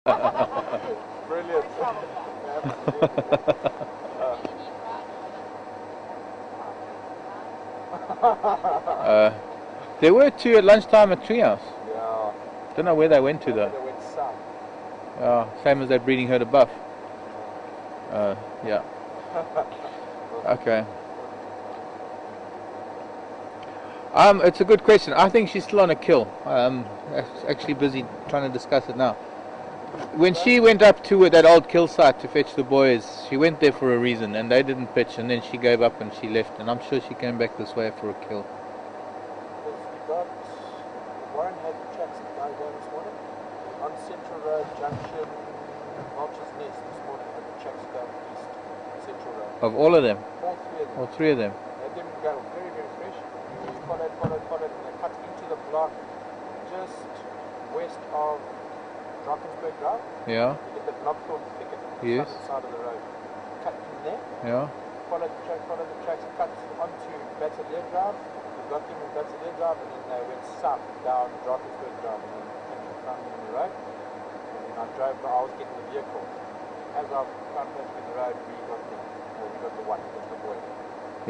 Brilliant. There were two at lunchtime at Treehouse. Yeah. Don't know where they went to though. They went south. Same as that breeding herd of buff. Yeah. Okay. It's a good question. I think she's still on a kill. Actually busy trying to discuss it now. When she went up to that old kill site to fetch the boys, she went there for a reason, and they didn't pitch, and then she gave up and she left, and I'm sure she came back this way for a kill. Warren had the tracks guy down this morning on Central Road Junction, Vulture's Nest this morning, had the tracks down east Central Road. Of all of them? All three of them. All three of them. They didn't go very, very fresh. We followed, and they cut into the block just west of Drakensberg Drive. Yeah. You get the Blockthorn thicket on the Yes. southern side of the road. Cut in there. Yeah. Followed the tracks, cut onto Battalier Drive. We got them in Battalier Drive, and then they went south down Drakensberg Drive, and then came to front in the road. And then I was getting the vehicle. As I found in the road, we got the one, that's the boy.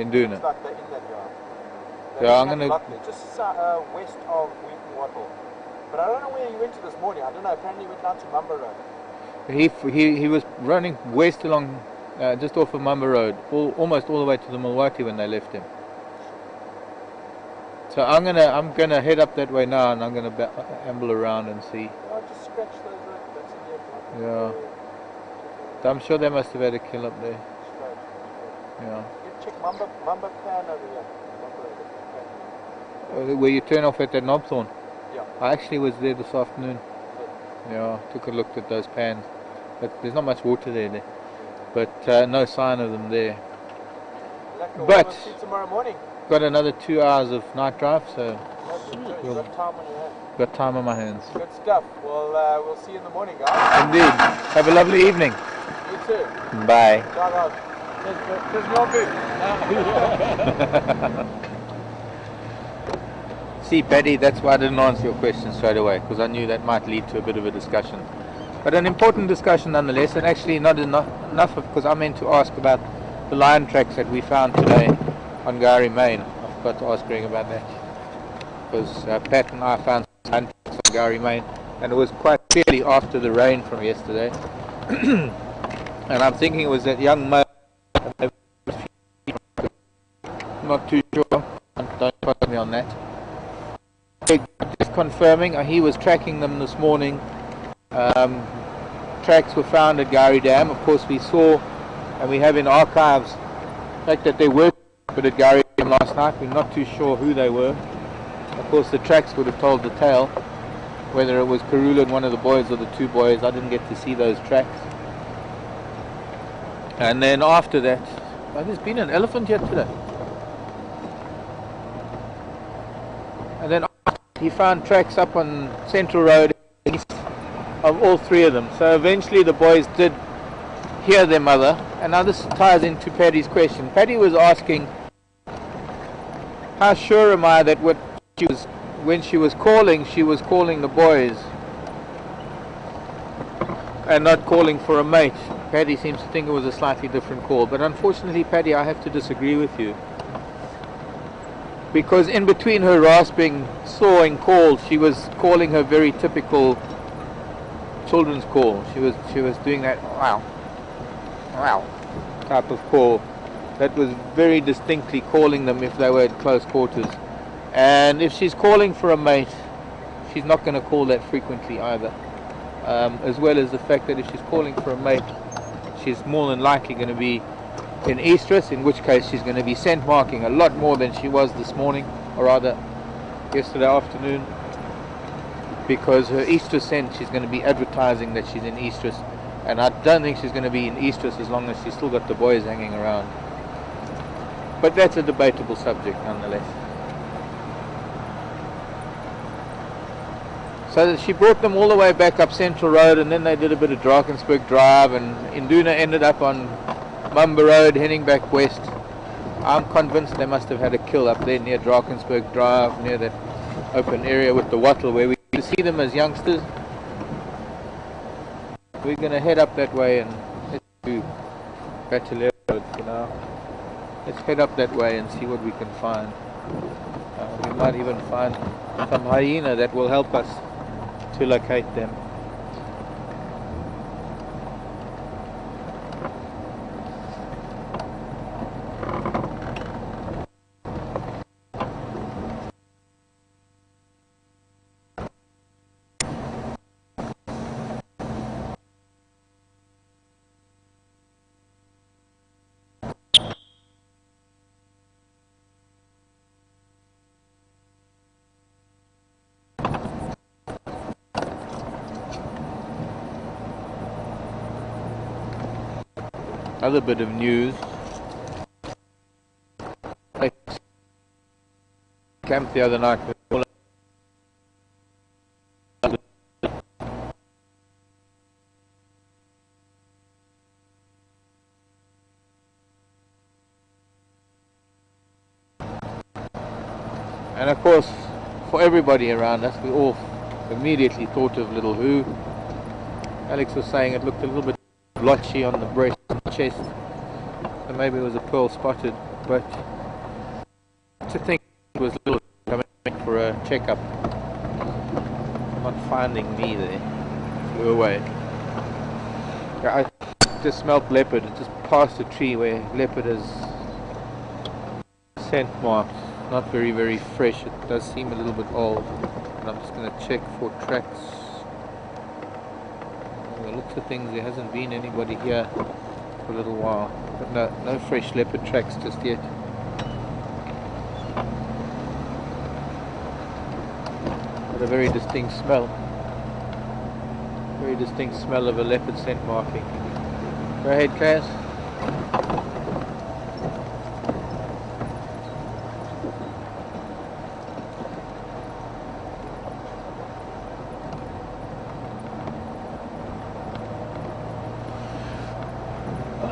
In Duna. It's like they're in that yard. Yeah, I'm gonna. Just west of Wheaton Wattle. But I don't know where he went to this morning. I don't know. Apparently he went down to Mumba Road. He was running west along, just off of Mumba Road, almost all the way to the Milwaukee when they left him. So I'm gonna head up that way now, and I'm gonna amble around and see. Oh, just scratch those roads. That's in the Yeah. So I'm sure they must have had a kill up there. Yeah. You check Mumba plan over here. Where you turn off at that Knobthorn. Yeah. I actually was there this afternoon. Yeah, took a look at those pans. But there's not much water there. But no sign of them there. But we'll see tomorrow morning. Got another 2 hours of night drive, so You've got time on your hands. got time on my hands. Good stuff. Well, we'll see you in the morning, guys. Indeed. Have a lovely evening. You too. Bye. Ciao, guys. See, Paddy, that's why I didn't answer your question straight away, because I knew that might lead to a bit of a discussion. But an important discussion nonetheless, and actually not enough of, because I meant to ask about the lion tracks that we found today on Gowrie Main. I forgot to ask Greg about that, because Pat and I found lion tracks on Gowrie Main, and it was quite clearly after the rain from yesterday. And I'm thinking it was that young male. Not too sure. Don't quote me on that. Just confirming, he was tracking them this morning. Tracks were found at Gowrie Dam. Of course, we saw, and we have in archives, the fact that they were put at Gowrie Dam last night. We're not too sure who they were. Of course, the tracks would have told the tale, whether it was Karula and one of the boys or the two boys. I didn't get to see those tracks. And then after that, there's been an elephant here today. And then he found tracks up on Central Road east of all three of them. So eventually the boys did hear their mother. And now this ties into Paddy's question. Paddy was asking, how sure am I that when she was calling the boys and not calling for a mate. Paddy seems to think it was a slightly different call. But unfortunately, Paddy, I have to disagree with you. Because in between her rasping, sawing call, she was calling her very typical children's call. She was doing that wow type of call that was very distinctly calling them if they were at close quarters. And if she's calling for a mate, she's not going to call that frequently either. As well as the fact that if she's calling for a mate, she's more than likely going to be in estrus, in which case she's going to be scent marking a lot more than she was this morning, or rather yesterday afternoon, because her estrus scent, she's going to be advertising that she's in estrus, and I don't think she's going to be in estrus as long as she's still got the boys hanging around. But that's a debatable subject nonetheless. So she brought them all the way back up Central Road, and then they did a bit of Drakensberg Drive, and Induna ended up on Mumba Road heading back west. I'm convinced they must have had a kill up there near Drakensberg Drive, near that open area with the wattle where we used to see them as youngsters. We're going to head up that way and let's do Bateleur Road for now. Let's head up that way and see what we can find. We might even find some hyena that will help us to locate them. Other bit of news. I camped the other night with all and of course for everybody around us we all immediately thought of little Who. Alex was saying it looked a little bit blotchy on the breast and chest, so maybe it was a pearl spotted, but to think it was little coming for a checkup, not finding me there, flew away. Yeah, I just smelled leopard, just past a tree where leopard is scent marked, not very fresh, it does seem a little bit old, and I'm just going to check for tracks. Looks of things, there hasn't been anybody here for a little while, but no fresh leopard tracks just yet. But a very distinct smell of a leopard scent marking. Go ahead, Kaz.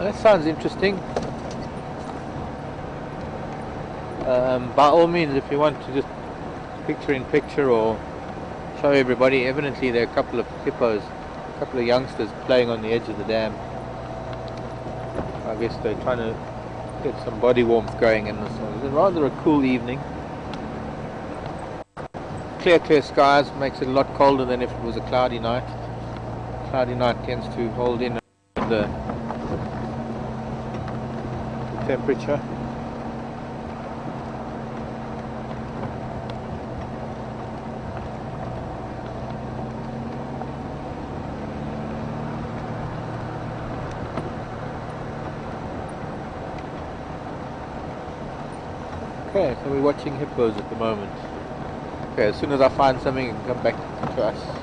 That sounds interesting. By all means, if you want to just picture in picture or show everybody, evidently there are a couple of hippos, a couple of youngsters playing on the edge of the dam. I guess they're trying to get some body warmth going in this one. It's rather a cool evening. Clear skies makes it a lot colder than if it was a cloudy night. Cloudy night tends to hold in the temperature. Okay, so we're watching hippos at the moment. Okay, as soon as I find something, it can come back to us.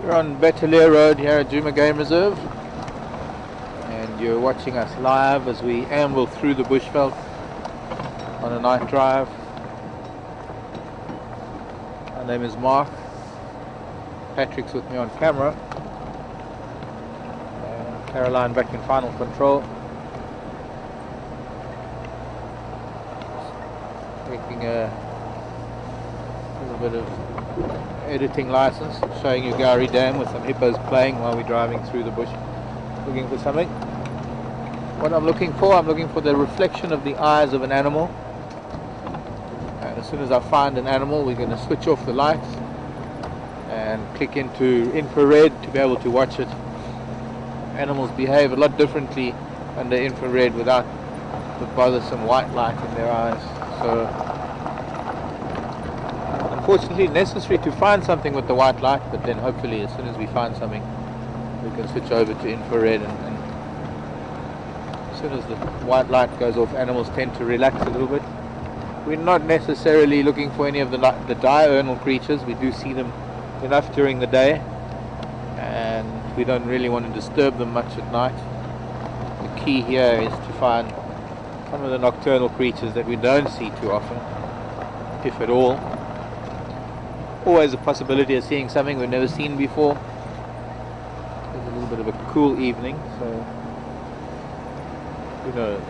We're on Bateleur Road here at Djuma Game Reserve, and you're watching us live as we amble through the bushveld on a night drive. My name is Mark. Patrick's with me on camera, and Caroline back in final control. Taking a little bit of editing license, showing you Gowrie Dam with some hippos playing while we're driving through the bush looking for something. What I'm looking for the reflection of the eyes of an animal. And as soon as I find an animal, we're going to switch off the lights and click into infrared to be able to watch it. Animals behave a lot differently under infrared without the bothersome white light in their eyes. So unfortunately necessary to find something with the white light, but then hopefully as soon as we find something we can switch over to infrared, and as soon as the white light goes off, animals tend to relax a little bit. We're not necessarily looking for any of the diurnal creatures. We do see them enough during the day, and we don't really want to disturb them much at night. The key here is to find some of the nocturnal creatures that we don't see too often, if at all. Always a possibility of seeing something we've never seen before. It's a little bit of a cool evening, so who knows?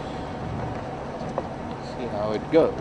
See how it goes.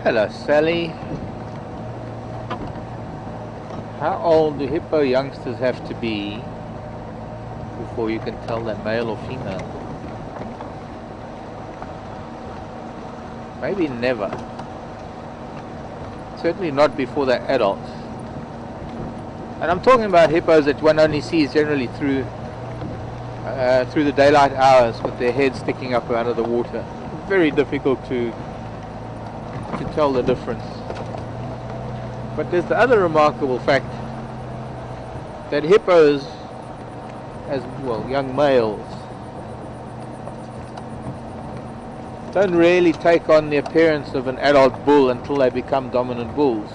Hello, Sally. How old do hippo youngsters have to be before you can tell they're male or female? Maybe never. Certainly not before they're adults. And I'm talking about hippos that one only sees generally through the daylight hours with their heads sticking up out of the water. Very difficult to tell the difference. But there's the other remarkable fact that hippos, as well, young males, don't really take on the appearance of an adult bull until they become dominant bulls.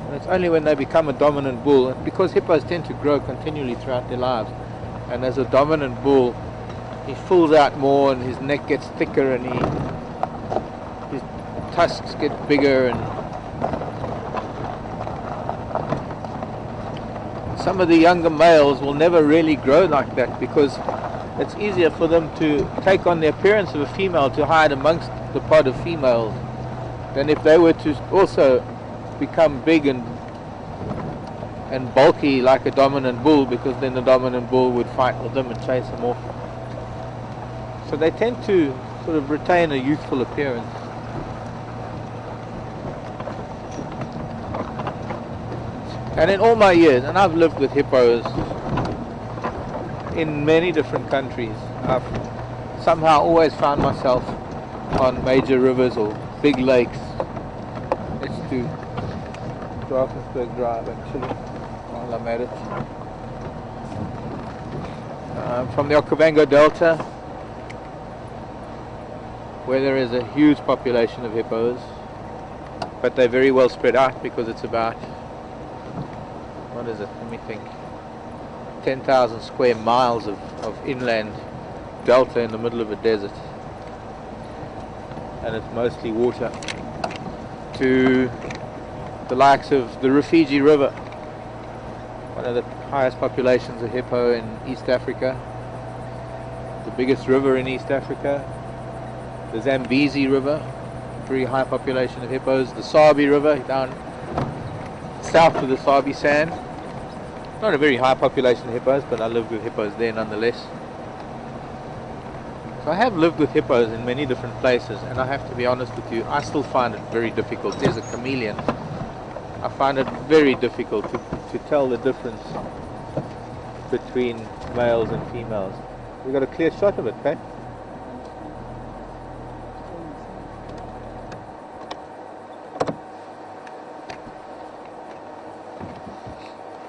And it's only when they become a dominant bull, because hippos tend to grow continually throughout their lives, and as a dominant bull he fills out more and his neck gets thicker and his tusks get bigger, and some of the younger males will never really grow like that because it's easier for them to take on the appearance of a female to hide amongst the pod of females than if they were to also become big and bulky like a dominant bull, because then the dominant bull would fight with them and chase them off. So they tend to sort of retain a youthful appearance. And in all my years, and I've lived with hippos in many different countries, I've somehow always found myself on major rivers or big lakes. Let's do Drakensberg Drive actually, while I'm at it. From the Okavango Delta, where there is a huge population of hippos, but they're very well spread out because it's about, what is it, let me think, 10,000 square miles of inland delta in the middle of a desert, and it's mostly water, to the likes of the Rufiji River, one of the highest populations of hippo in East Africa, the biggest river in East Africa, the Zambezi River, very high population of hippos, the Sabi River down south of the Sabi Sand. Not a very high population of hippos, but I lived with hippos there nonetheless. So I have lived with hippos in many different places, and I have to be honest with you, I still find it very difficult. There's a chameleon. I find it very difficult to tell the difference between males and females. We got a clear shot of it, okay?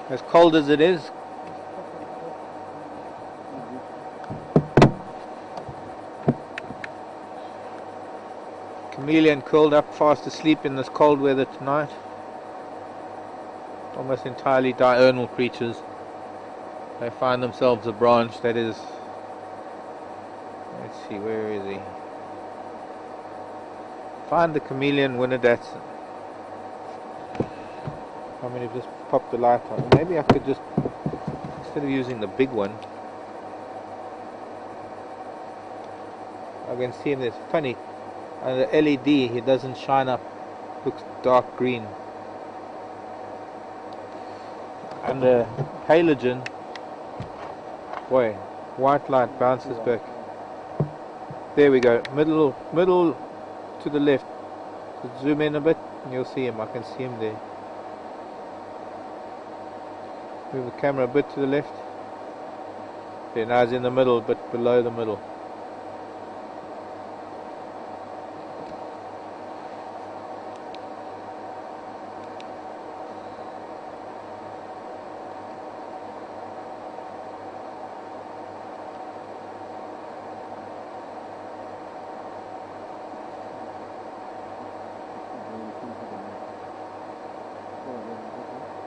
As cold as it is, chameleon curled up fast asleep in this cold weather tonight. Almost entirely diurnal creatures. They find themselves a branch that is, let's see, where is he? Find the chameleon Winnedatson. I mean, I've just popped the light on. Maybe I could just, instead of using the big one, I can see him. It's funny, on the LED he doesn't shine up, looks dark green. And the halogen, boy, white light bounces back. There we go, middle to the left. Just zoom in a bit and you'll see him. I can see him there. Move the camera a bit to the left. There, now it's in the middle, but below the middle.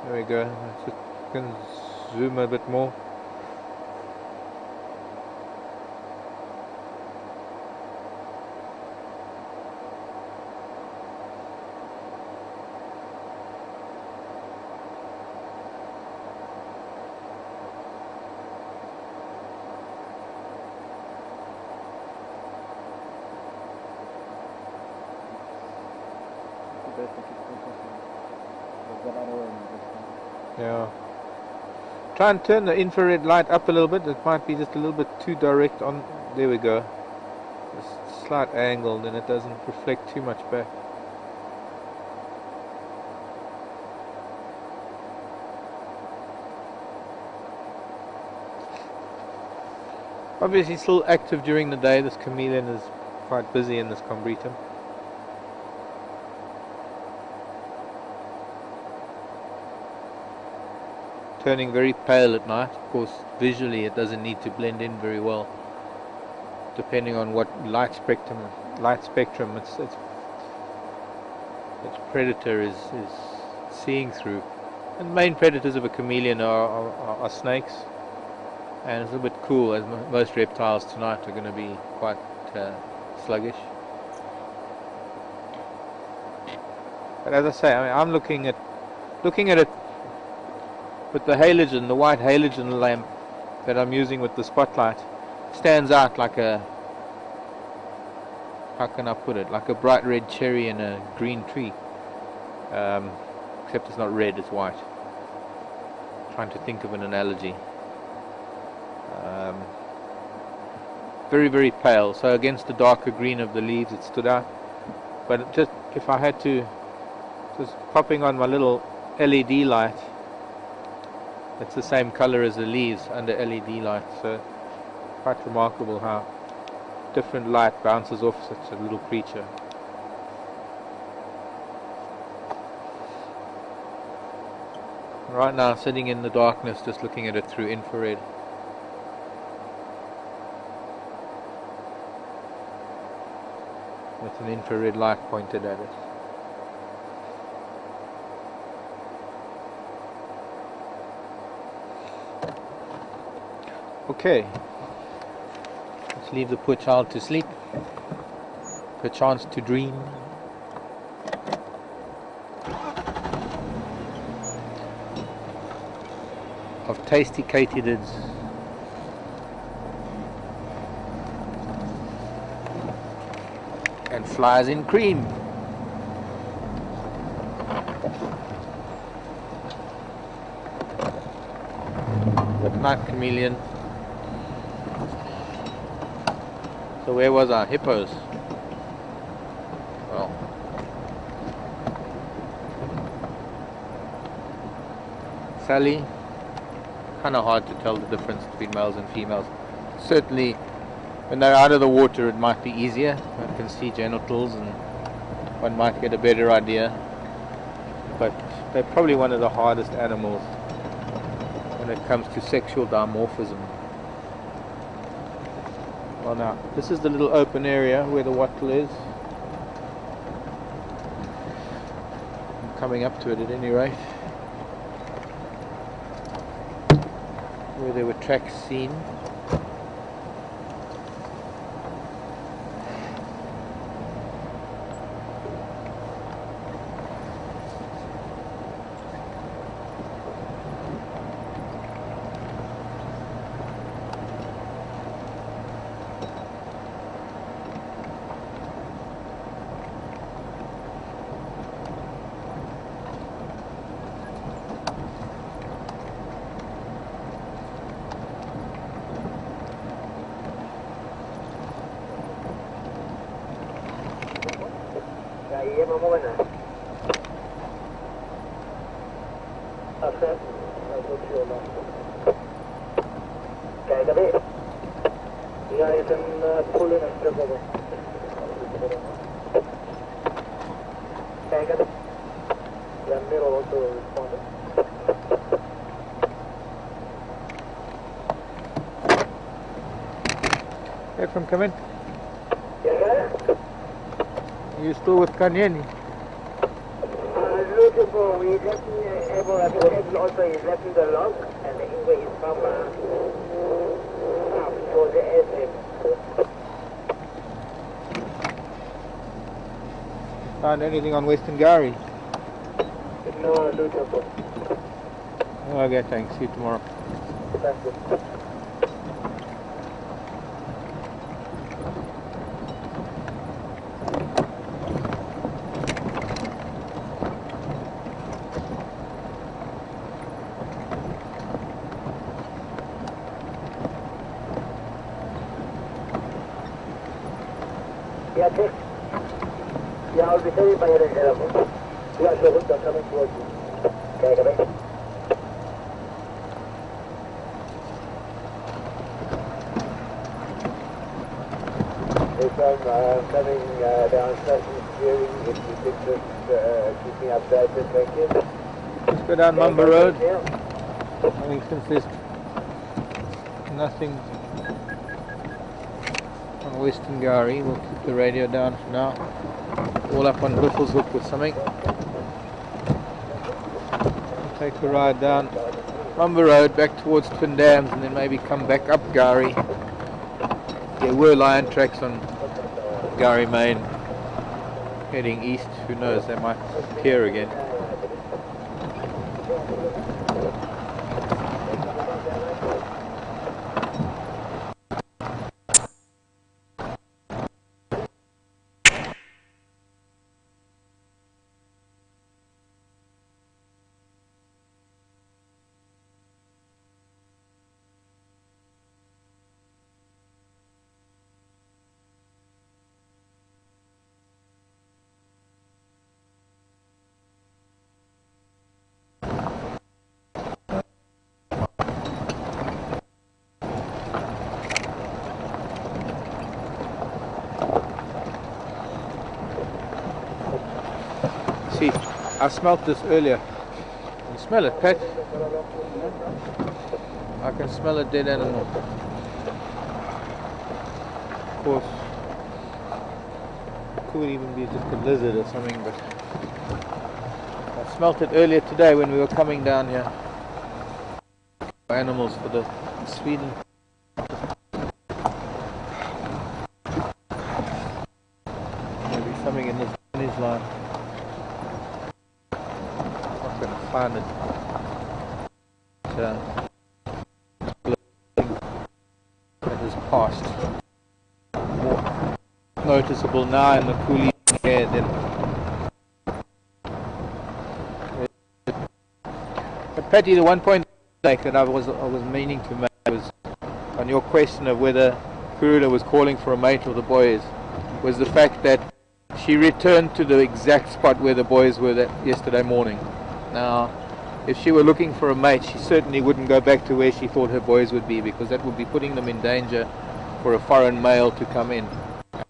There we go. Just can zoom a bit more. Yeah. Try and turn the infrared light up a little bit. It might be just a little bit too direct on. There we go. Just slight angle, then it doesn't reflect too much back. Obviously still active during the day. This chameleon is quite busy in this combretum. Turning very pale at night. Of course, visually it doesn't need to blend in very well, depending on what light spectrum its predator is seeing through. And the main predators of a chameleon are snakes, and it's a little bit cool, as most reptiles tonight are going to be quite sluggish. But as I say, I mean, I'm looking at it. But the halogen, the white halogen lamp that I'm using with the spotlight, stands out like a, how can I put it, like a bright red cherry in a green tree. Except it's not red, it's white. Trying to think of an analogy. Very, very pale. So against the darker green of the leaves it stood out. But just, if I had to, just popping on my little LED light, it's the same color as the leaves under LED light, so quite remarkable how different light bounces off such a little creature. Right now, sitting in the darkness, just looking at it through infrared. With an infrared light pointed at it. Okay, let's leave the poor child to sleep, perchance to dream. Of tasty katydids and flies in cream. Good night, chameleon. So where was our hippos? Well, Sally, kind of hard to tell the difference between males and females. Certainly when they're out of the water it might be easier. One can see genitals and one might get a better idea. But they're probably one of the hardest animals when it comes to sexual dimorphism. Well, now this is the little open area where the wattle is. I'm coming up to it at any rate, where there were tracks seen. Iya, mau mana? Asal, kayak tadi, ya itu pulih nanti apa? Kayak tadi, yang ni orang tu respond. Hey, from come in. Ya. You still with Kanyeni? Looking for, we left also is left in the log, and the Ingwe is from up for the SM. Found anything on Western Gary? No, looking for. Okay, thanks. See you tomorrow. Thank you. Ya, check. Ya, I'll be sorry by your telephone. Yeah, so good, coming towards you. Okay, come in. If I'm coming down Session Steering, if you could just keep me updated, thank you. Let's go down Mumba Road. I think since there's nothing on Western Gary, we'll keep the radio down for now. All up on Whiffle's Hook with something. We'll take a ride down Mumba Road back towards Twin Dams and then maybe come back up Gary. There were lion tracks on Gary Main heading east. Who knows, they might appear again. See, I smelt this earlier. You smell it, Pat? I can smell a dead animal. Of course, it could even be just a lizard or something, but I smelt it earlier today when we were coming down here. Animals for the Sweden. Maybe something in this finish line. Not going to find it. That has passed. More noticeable now in the coolie air than. But Patty, the one point that I was meaning to make was on your question of whether Kurula was calling for a mate or the boys, was the fact that she returned to the exact spot where the boys were yesterday morning. Now, if she were looking for a mate, she certainly wouldn't go back to where she thought her boys would be, because that would be putting them in danger for a foreign male to come in.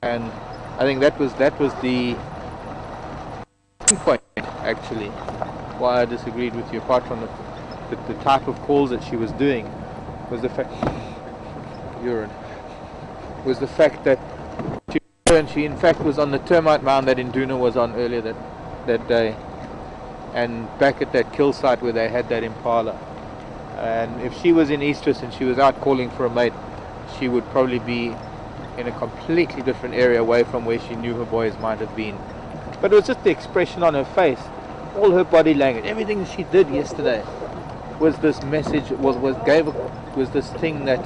And I think that was the point, actually, why I disagreed with you, apart from the the type of calls that she was doing was the fact that she in fact was on the termite mound that Induna was on earlier that day, and back at that kill site where they had that impala. And if she was in Estrus and she was out calling for a mate, she would probably be in a completely different area away from where she knew her boys might have been. But it was just the expression on her face, all her body language, everything she did yesterday was this message, was this thing that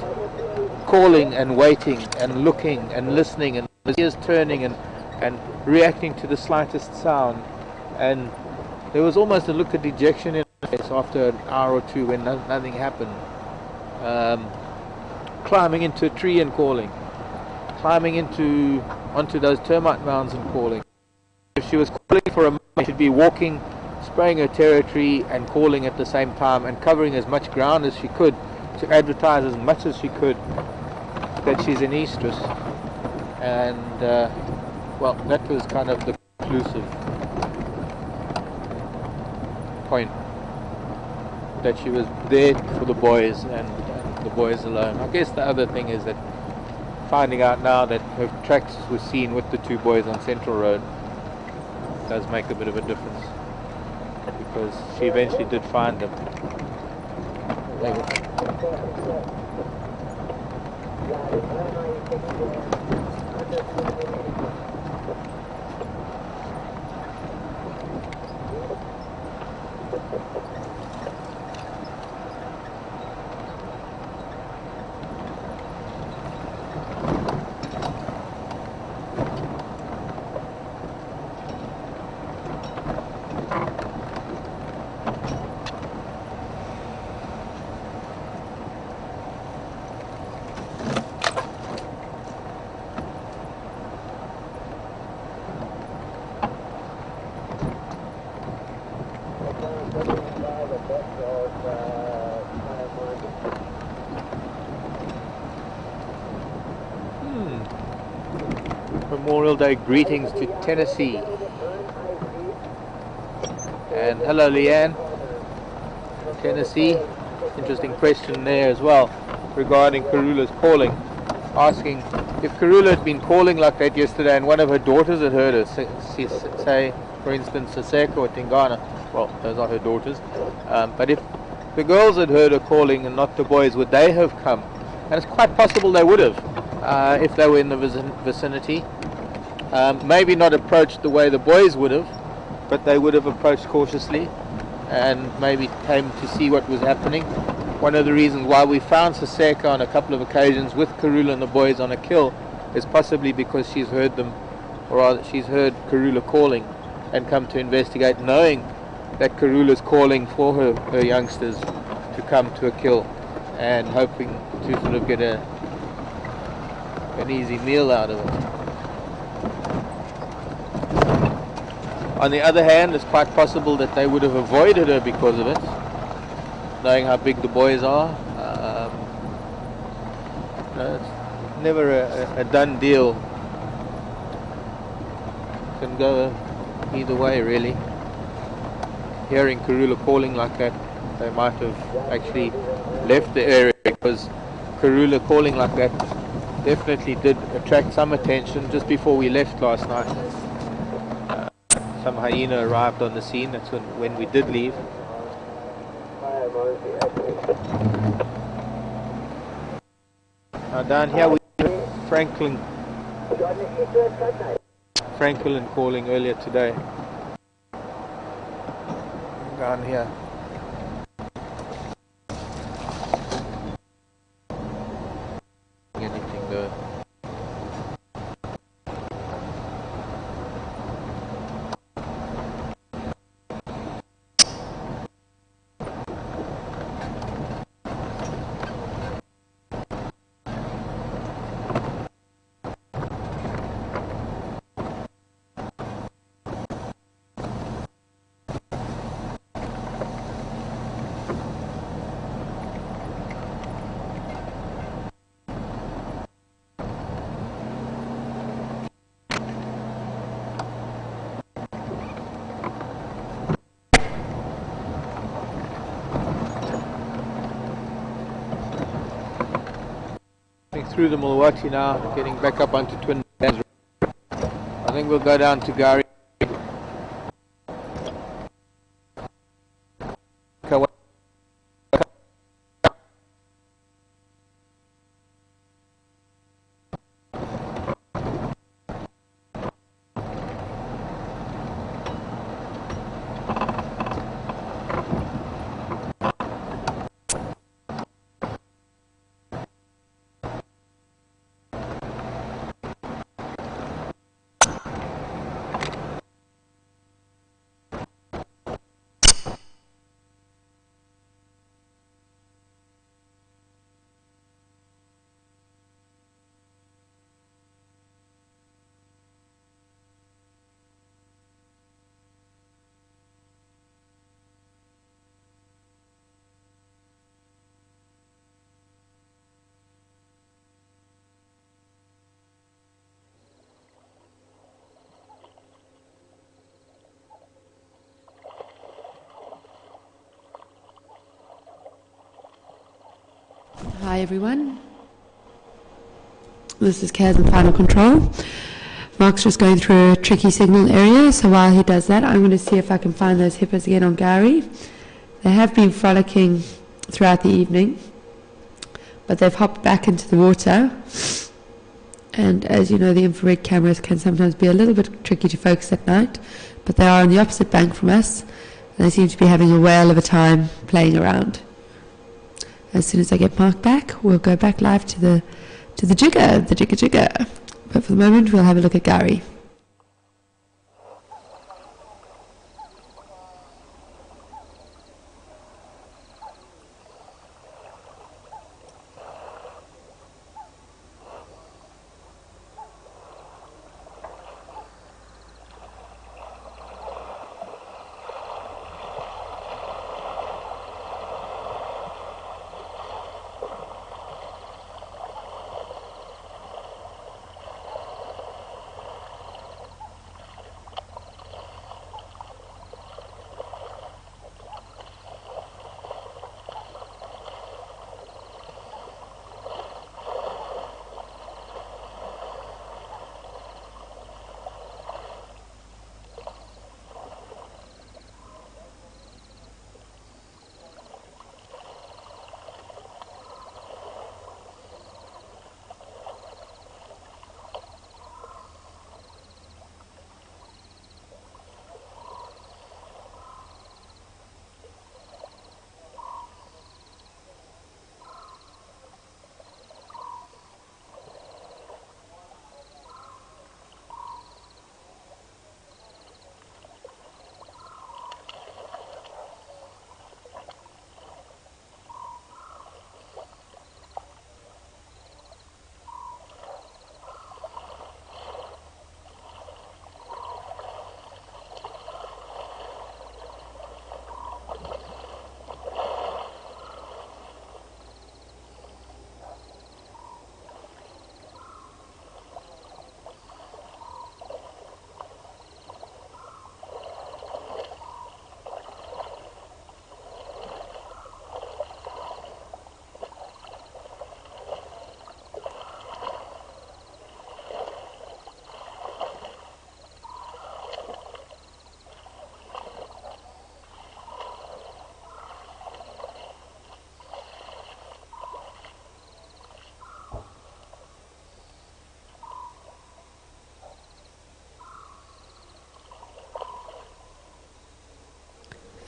calling and waiting and looking and listening and ears turning and reacting to the slightest sound. And there was almost a look of dejection in her face after an hour or two when nothing happened. Climbing into a tree and calling, climbing onto those termite mounds and calling. If she was calling for a mate, she'd be walking, spraying her territory and calling at the same time and covering as much ground as she could to advertise as much as she could that she's in Estrus. And well, that was kind of the conclusive point, that she was there for the boys and the boys alone. I guess the other thing is that finding out now that her tracks were seen with the two boys on Central Road does make a bit of a difference, because she eventually did find them. Memorial Day greetings to Tennessee. And hello Leanne, Tennessee. Interesting question there as well regarding Karula's calling, asking if Karula had been calling like that yesterday and one of her daughters had heard her, say for instance Saseka or Tingana. Well, those are her daughters, but if the girls had heard her calling and not the boys, would they have come? And it's quite possible they would have, if they were in the vicinity. Maybe not approached the way the boys would have, but they would have approached cautiously and maybe came to see what was happening. One of the reasons why we found Saseka on a couple of occasions with Karula and the boys on a kill is possibly because she's heard them, or rather she's heard Karula calling and come to investigate, knowing that Karula's calling for her youngsters to come to a kill and hoping to sort of get an easy meal out of it. On the other hand, it's quite possible that they would have avoided her because of it, knowing how big the boys are. It's never a done deal. Can go either way, really. Hearing Karula calling like that, they might have actually left the area, because Karula calling like that definitely did attract some attention just before we left last night. Some hyena arrived on the scene. That's when we did leave. Now down here we have Franklin calling earlier today. Down here. Anything there. through the Milwaukee now, getting back up onto Twin Dams. I think we'll go down to Gary. Hi everyone, this is Kaz in Final Control. Mark's just going through a tricky signal area, so while he does that, I'm going to see if I can find those hippos again on Gary. They have been frolicking throughout the evening, but they've hopped back into the water, and as you know, the infrared cameras can sometimes be a little bit tricky to focus at night, but they are on the opposite bank from us, and they seem to be having a whale of a time playing around. As soon as I get Mark back, we'll go back live to the jigger. But for the moment, we'll have a look at Gary.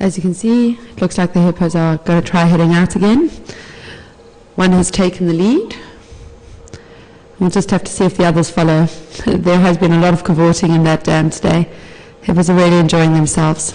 As you can see, it looks like the hippos are going to try heading out again. One has taken the lead. We'll just have to see if the others follow. There has been a lot of cavorting in that dam today. Hippos are really enjoying themselves.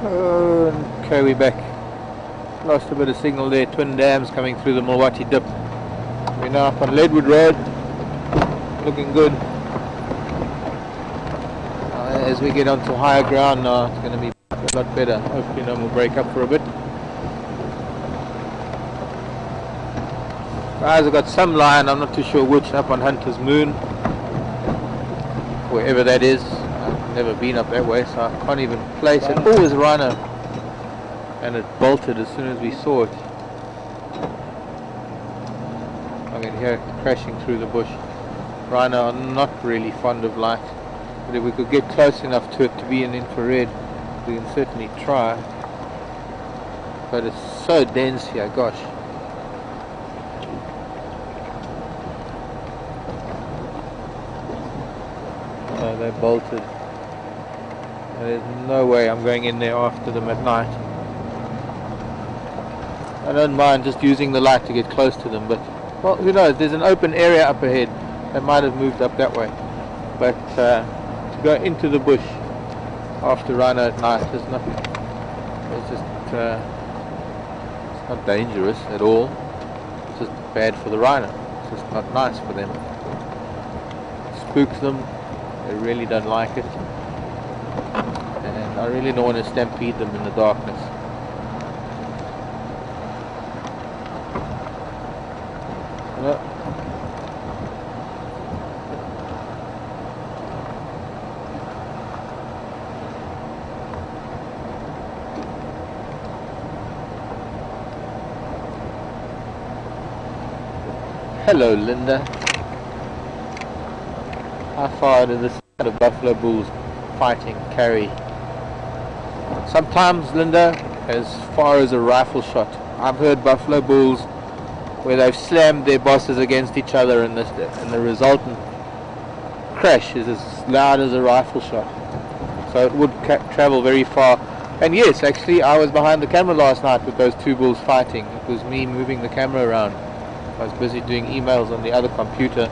Okay, we're back. Lost a bit of signal there. Twin dams coming through the Mulwati dip. We're now up on Leadwood Road. Looking good. As we get onto higher ground now, it's going to be a lot better. Hopefully no more break up for a bit. Guys, I've got some line, I'm not too sure which, up on Hunter's Moon. Wherever that is. I've never been up that way, so I can't even place it. Oh, there's a rhino. And it bolted as soon as we saw it. I can hear it crashing through the bush. Rhino are not really fond of light. But if we could get close enough to it to be in infrared, we can certainly try. But it's so dense here, gosh. Oh, they bolted. There's no way I'm going in there after them at night. I don't mind just using the light to get close to them, but well, who knows, there's an open area up ahead. They might have moved up that way. But to go into the bush after rhino at night is not, it's just it's not dangerous at all. It's just bad for the rhino. It's just not nice for them. It spooks them. They really don't like it. And I really don't want to stampede them in the darkness. Hello, Linda. How far do the buffalo bulls fighting carry? Sometimes, Linda, as far as a rifle shot. I've heard buffalo bulls where they've slammed their bosses against each other, and the resultant crash is as loud as a rifle shot. So it would travel very far. And yes, actually, I was behind the camera last night with those two bulls fighting. It was me moving the camera around. I was busy doing emails on the other computer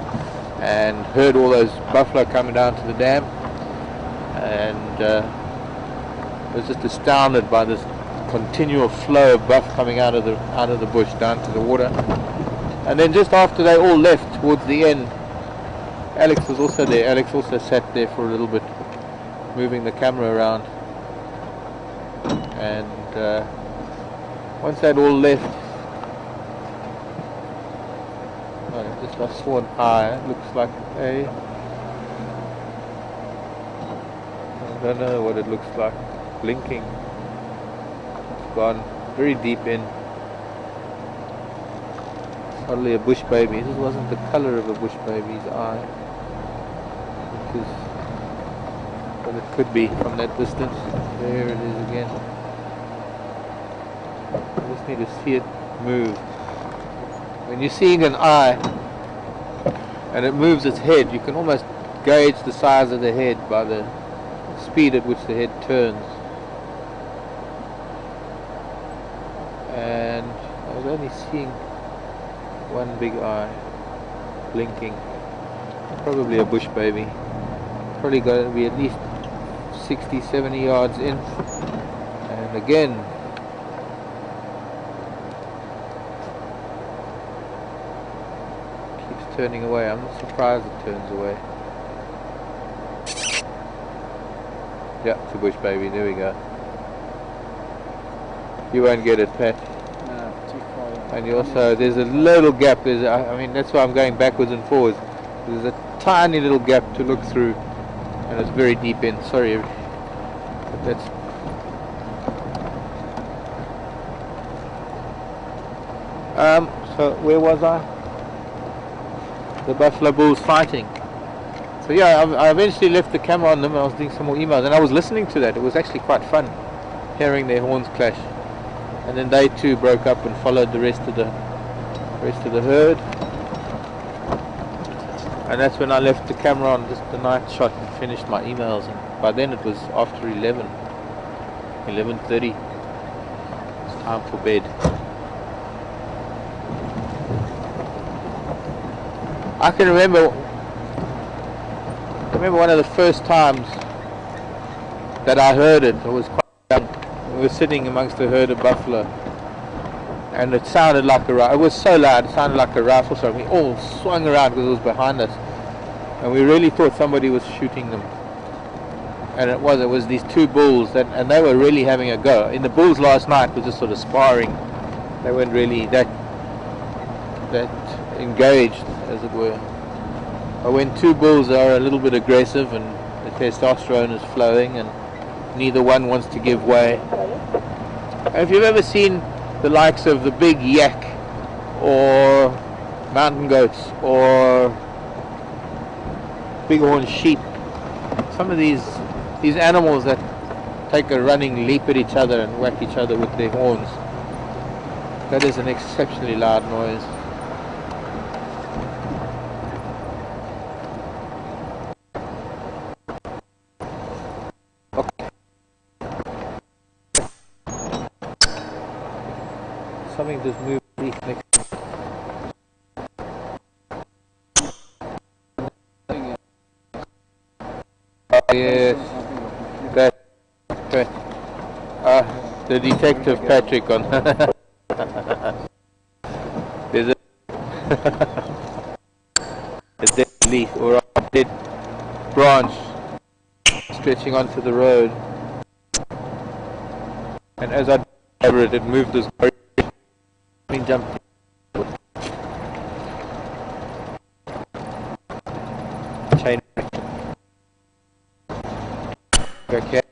and heard all those buffalo coming down to the dam, and was just astounded by this continual flow of buff coming out of the bush down to the water. And then just after they all left towards the end, Alex was also there. Alex also sat there for a little bit, moving the camera around. And once they'd all left, I saw an eye. It looks like I don't know what it looks like. Blinking. It's gone very deep in. Probably a bush baby. This wasn't the color of a bush baby's eye, which is what it could be from that distance. There it is again. I just need to see it move. When you're seeing an eye and it moves its head, you can almost gauge the size of the head by the speed at which the head turns. And I was only seeing one big eye blinking. Probably a bush baby. Probably got to be at least 60-70 yards in. And again, turning away. I'm not surprised it turns away. Yeah, it's a bush baby. There we go. You won't get it, Pat. No, too far. And you also, there's a little gap. I mean, that's why I'm going backwards and forwards. There's a tiny little gap to look through, and it's very deep in. Sorry, but that's. So where was I? The buffalo bulls fighting. So yeah, I eventually left the camera on them, and I was doing some more emails, and I was listening to that. It was actually quite fun, hearing their horns clash. And then they too broke up and followed the rest of the herd. And that's when I left the camera on, just the night shot, and finished my emails. And by then it was after 11:30. It's time for bed. I can remember one of the first times that I heard it. I was quite young. It We were sitting amongst a herd of buffalo, and it sounded like a it was so loud, it sounded like a rifle shot. We all swung around because it was behind us, and we really thought somebody was shooting them. And it was these two bulls, and they were really having a go. In the bulls last night was just sort of sparring. They weren't really that engaged, as it were. But when two bulls are a little bit aggressive and the testosterone is flowing and neither one wants to give way. And if you've ever seen the likes of the big yak or mountain goats or bighorn sheep, some of these animals that take a running leap at each other and whack each other with their horns, that is an exceptionally loud noise. Something just moved next to me. Yes, that. Okay. The detective Patrick on. There's a dead leaf or a dead branch stretching onto the road, and as I over it, it moved this jumped. Chain. Okay.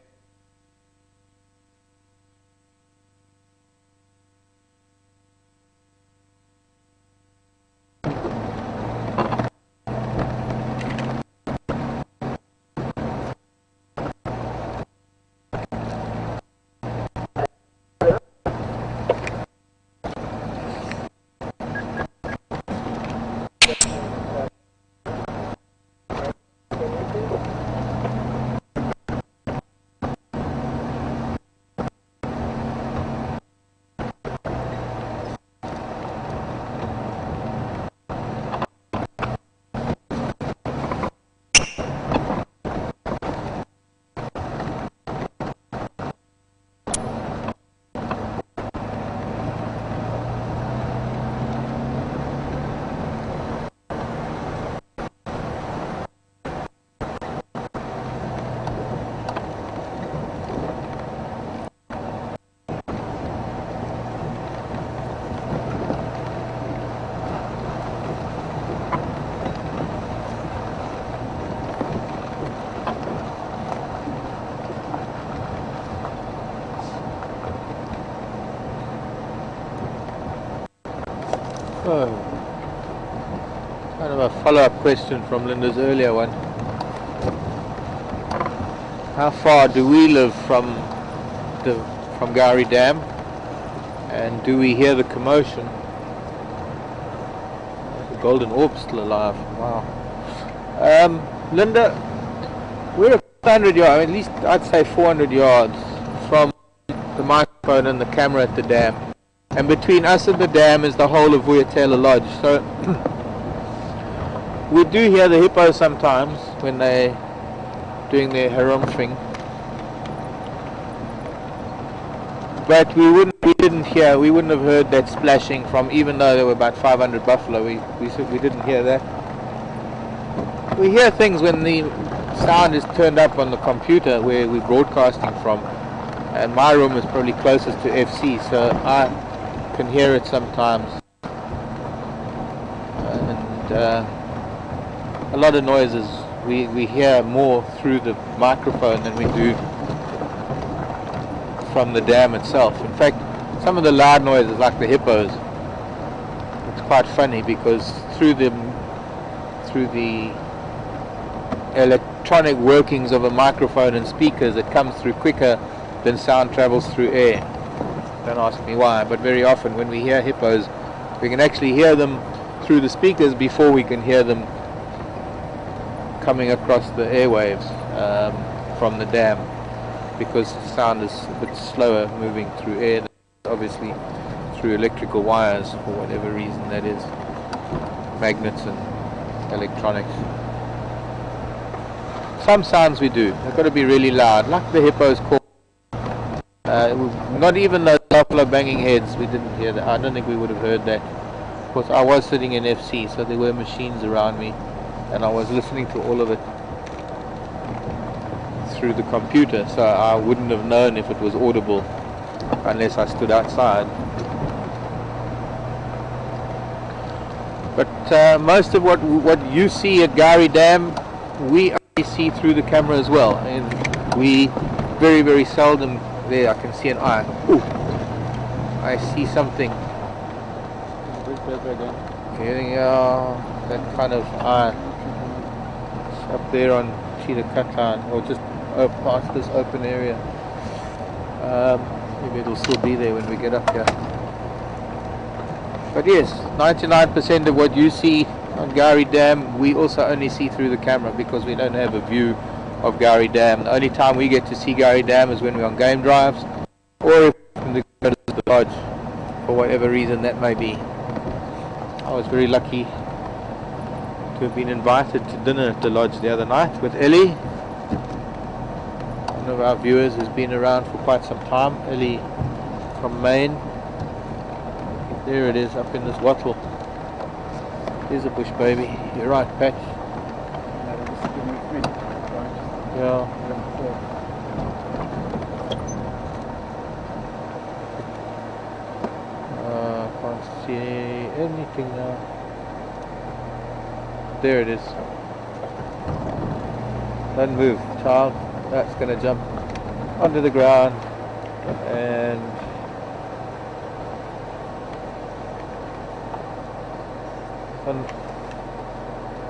Oh, kind of a follow-up question from Linda's earlier one. How far do we live from Gowrie Dam, and do we hear the commotion? The golden orb's still alive. Wow. Linda, we're 400 yards, at least I'd say 400 yards from the microphone and the camera at the dam. And between us and the dam is the whole of Vuyatela Lodge. So we do hear the hippos sometimes when they're doing their harumphing. But we wouldn't have heard that splashing from, even though there were about 500 buffalo, we didn't hear that. We hear things when the sound is turned up on the computer where we're broadcasting from. And my room is probably closest to FC, so I can hear it sometimes, and a lot of noises we hear more through the microphone than we do from the dam itself. In fact, some of the loud noises, like the hippos, it's quite funny because through the electronic workings of a microphone and speakers, it comes through quicker than sound travels through air. Don't ask me why, but very often when we hear hippos, we can actually hear them through the speakers before we can hear them coming across the airwaves from the dam, because the sound is a bit slower moving through air than obviously through electrical wires, for whatever reason that is, magnets and electronics. Some sounds we do, they've got to be really loud, like the hippos call. Not even those buffalo banging heads, we didn't hear that. I don't think we would have heard that. Of course, I was sitting in FC, so there were machines around me, and I was listening to all of it through the computer, so I wouldn't have known if it was audible unless I stood outside. But most of what you see at Gowrie Dam, we only see through the camera as well, and we very, very seldom. There, I can see an eye. Ooh, I see something. That kind of eye. It's up there on Cheetah Cut Line, or just past this open area. Maybe it'll still be there when we get up here. But yes, 99% of what you see on Gowrie Dam, we also only see through the camera because we don't have a view of Gowrie Dam. The only time we get to see Gowrie Dam is when we're on game drives, or if we're in the lodge, for whatever reason that may be. I was very lucky to have been invited to dinner at the lodge the other night with Ellie, one of our viewers who's been around for quite some time. Ellie from Maine. There it is, up in this wattle. There's a bush baby. You're right, Patch. Yeah. Can't see anything now. There it is. Don't move, child. That's going to jump onto the ground and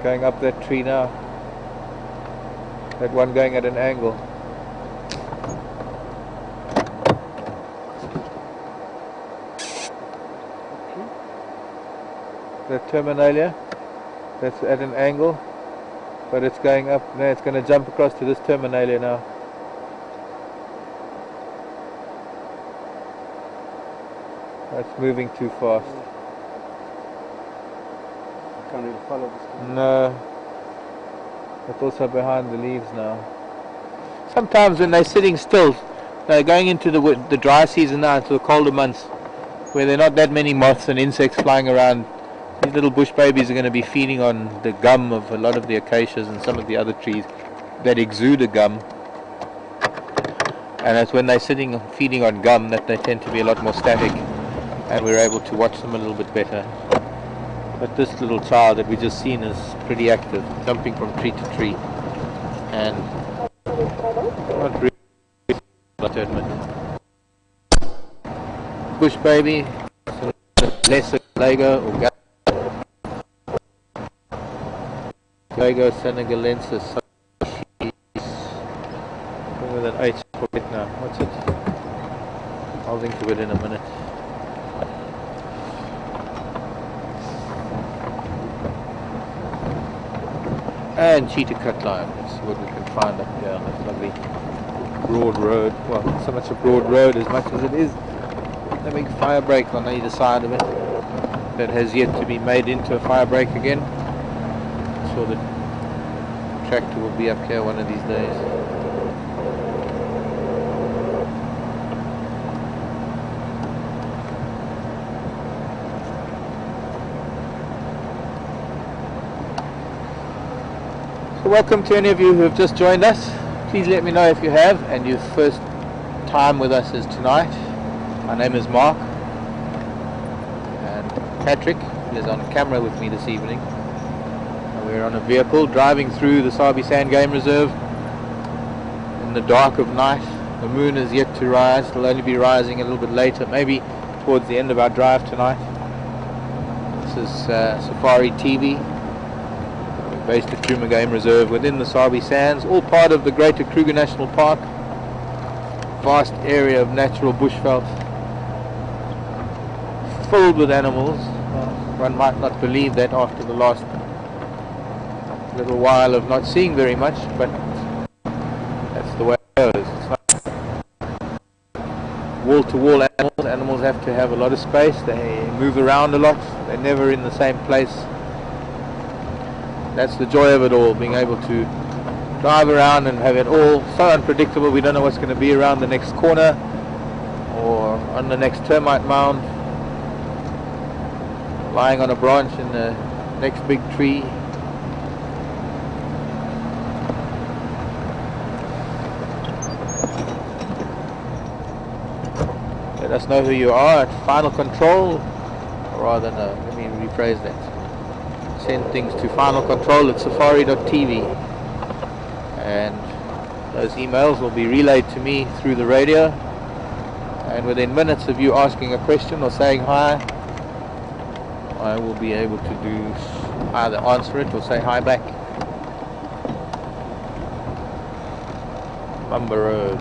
going up that tree now. That one going at an angle. That terminalia, that's at an angle, but it's going up. Now it's going to jump across to this terminalia now. That's moving too fast. Can't really follow this. No. It's also behind the leaves now. Sometimes when they're sitting still, they're going into the dry season now, into the colder months, where there are not that many moths and insects flying around. These little bush babies are going to be feeding on the gum of a lot of the acacias and some of the other trees that exude a gum. And it's when they're sitting feeding on gum that they tend to be a lot more static, and we're able to watch them a little bit better. But this little child that we just seen is pretty active, jumping from tree to tree, and not really to admit. Bush baby, lesser Lego or Lego senegalensis. With an H for it now. What's it? I'll think of it in a minute. And Cheetah Cut Line. Let's see what we can find up here on this lovely broad road. Well, not so much a broad road as much as it is a big fire break on either side of it that has yet to be made into a fire break again. I'm sure the tractor will be up here one of these days. So welcome to any of you who have just joined us. Please let me know if you have and your first time with us is tonight. My name is Mark, and Patrick is on camera with me this evening. We're on a vehicle driving through the Sabi Sand Game Reserve in the dark of night. The moon is yet to rise. It'll only be rising a little bit later, maybe towards the end of our drive tonight. This is Safari TV. We're based at Kruger Game Reserve within the Sabi Sands, all part of the Greater Kruger National Park. Vast area of natural bushveld filled with animals. One might not believe that after the last little while of not seeing very much, but that's the way it goes. It's not wall-to-wall animals. Animals have to have a lot of space. They move around a lot. They're never in the same place. That's the joy of it all, being able to drive around and have it all so unpredictable. We don't know what's going to be around the next corner. or on the next termite mound, lying on a branch in the next big tree. Let us know who you are at final control, or rather no, let me rephrase that. Send things to final control at safari.tv, and those emails will be relayed to me through the radio, and within minutes of you asking a question or saying hi, I will be able to do either answer it or say hi back. Bumba Road.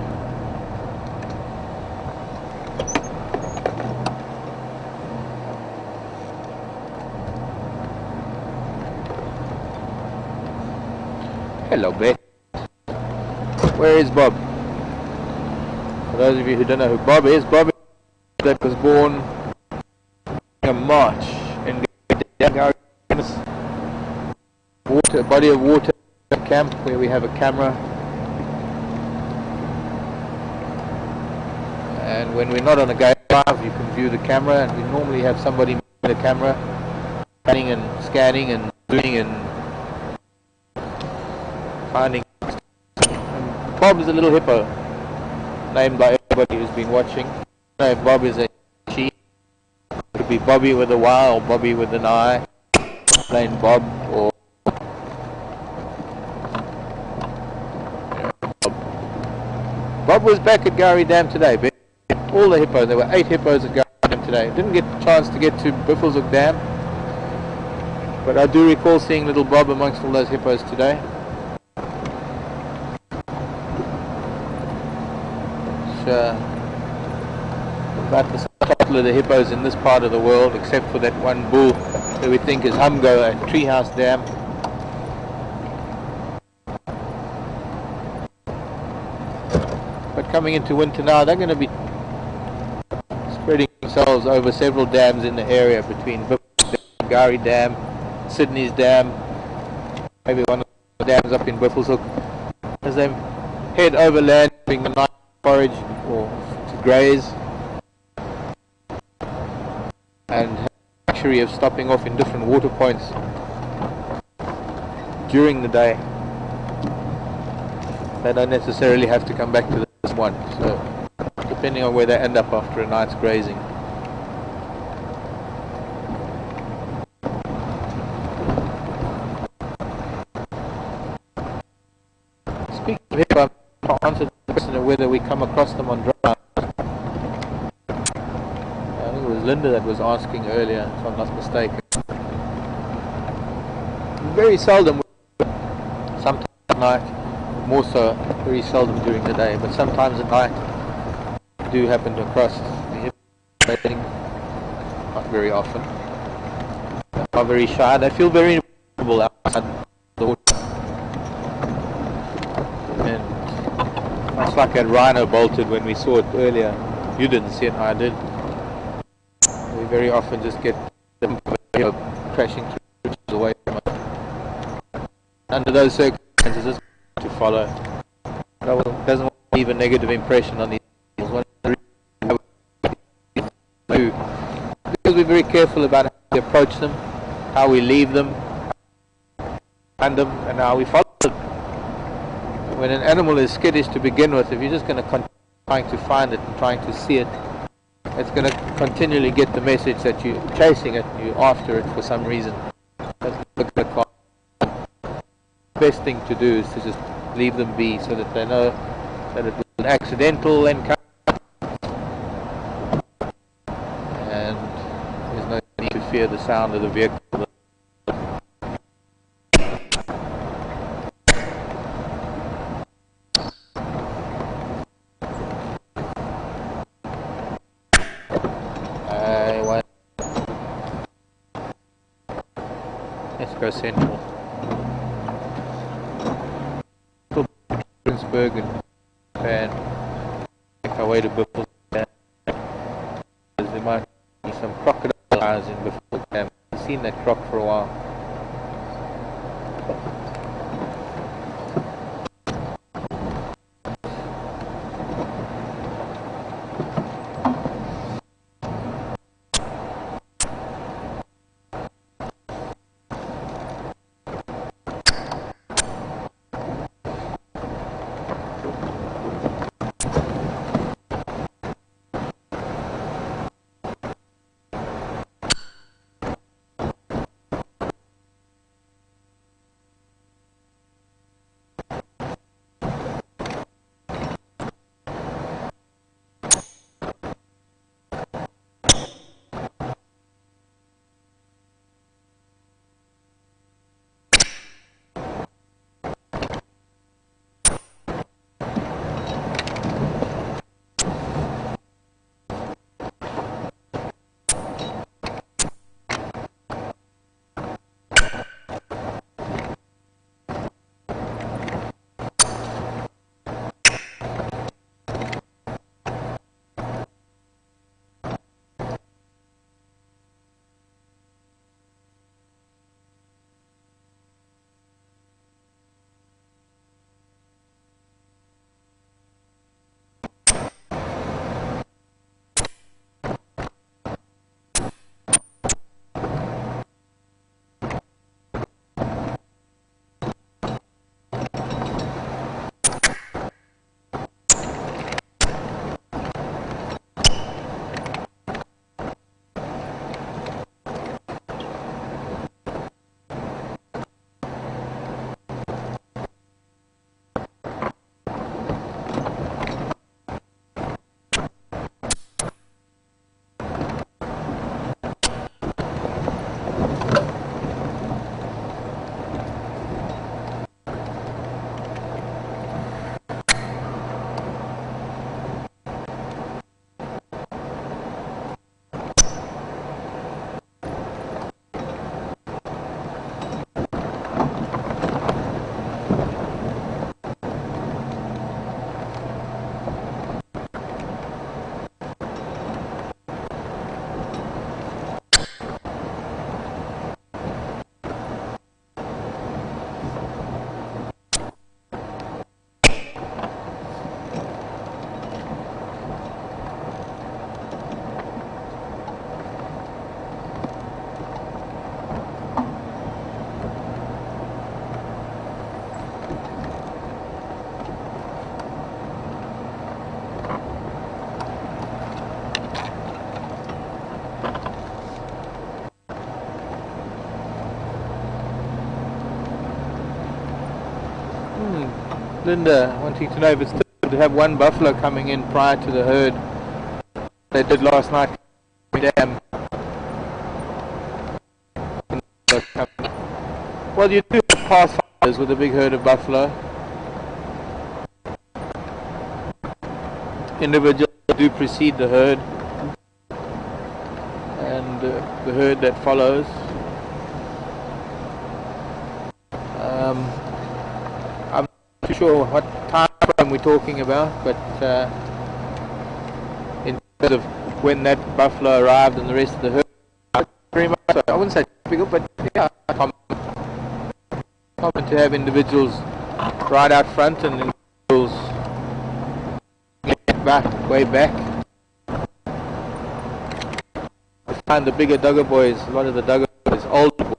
Hello, Beth. Where is Bob? For those of you who don't know who Bob is that was born in March in a body of water camp where we have a camera, and when we're not on a game drive you can view the camera, and we normally have somebody with the camera scanning and zooming and finding. And Bob is a little hippo named by everybody who's been watching. I don't know if Bob is a she. It could be Bobby with a Y or Bobby with an I, plain Bob, or Bob was back at Gowrie Dam today. All the hippos, there were 8 hippos at Gowrie Dam today. Didn't get a chance to get to Buffelshoek Dam, but I do recall seeing little Bob amongst all those hippos today. About the total of the hippos in this part of the world, except for that one bull that we think is Humgo at Treehouse Dam. But coming into winter now, they're going to be spreading themselves over several dams in the area between Gowrie Dam, Sydney's Dam, maybe one of the dams up in Buffelshoek, as they head overland during the night forage or to graze, and have the luxury of stopping off in different water points during the day. They don't necessarily have to come back to this one, so depending on where they end up after a night's grazing. Speaking of hippo, I'll answer the question of whether we come across them on drive. I think it was Linda that was asking earlier, if I'm not mistaken. Very seldom, sometimes at night, more so, very seldom during the day, but sometimes at night I do happen to cross the hippo, not very often. They are very shy, they feel very comfortable outside the water. And much like that rhino bolted when we saw it earlier, you didn't see it, I did. We very often just get them crashing through away from us. Under those circumstances, it's to follow. Doesn't want to leave a negative impression on these animals. Because we're very careful about how we approach them, how we leave them, find them, and how we follow them. When an animal is skittish to begin with, if you're just going to continue trying to find it and trying to see it, it's going to continually get the message that you're chasing it, you're after it for some reason. The best thing to do is to just leave them be, so that they know that it was an accidental encounter and there's no need to fear the sound of the vehicle. Let's go central. Princeburg and make our way to Buffelshoek Dam. There might be some crocodile eyes in Buffelshoek Dam. I've seen that croc for a while. Linda wanting to know if it's typical to have one buffalo coming in prior to the herd. They did last night. Damn. Well, you do have pathfinders with a big herd of buffalo. Individuals do precede the herd, and the herd that follows. I'm not too sure what time frame we're talking about, but in terms of when that buffalo arrived and the rest of the herd, very much so. I wouldn't say typical, but yeah, common to have individuals right out front and individuals way back. I find the bigger Duggar boys, a lot of the Duggar boys, old boys,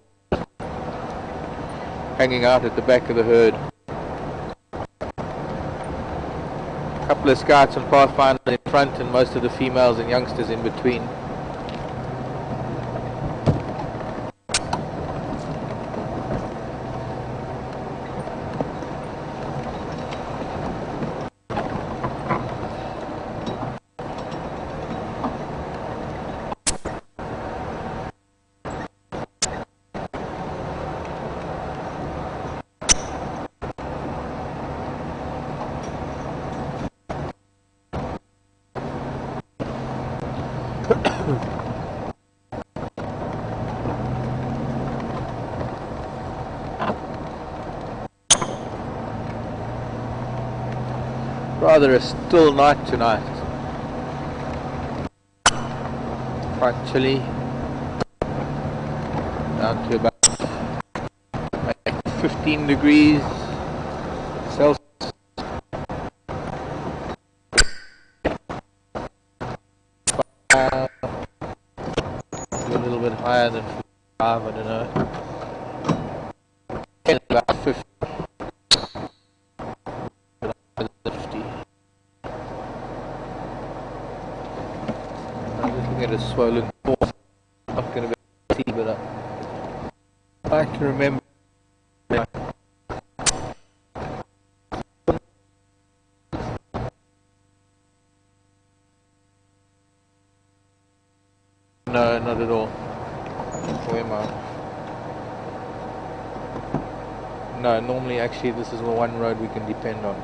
hanging out at the back of the herd. A couple of scouts and pathfinders in front, and most of the females and youngsters in between. Rather a still night tonight. Quite chilly. Down to about 15 degrees Celsius. A little bit higher than 5, I don't know. About 50. At a swollen paw. Not going to be able to see, but I can remember. No, not at all. Where am I? No, normally actually this is the one road we can depend on.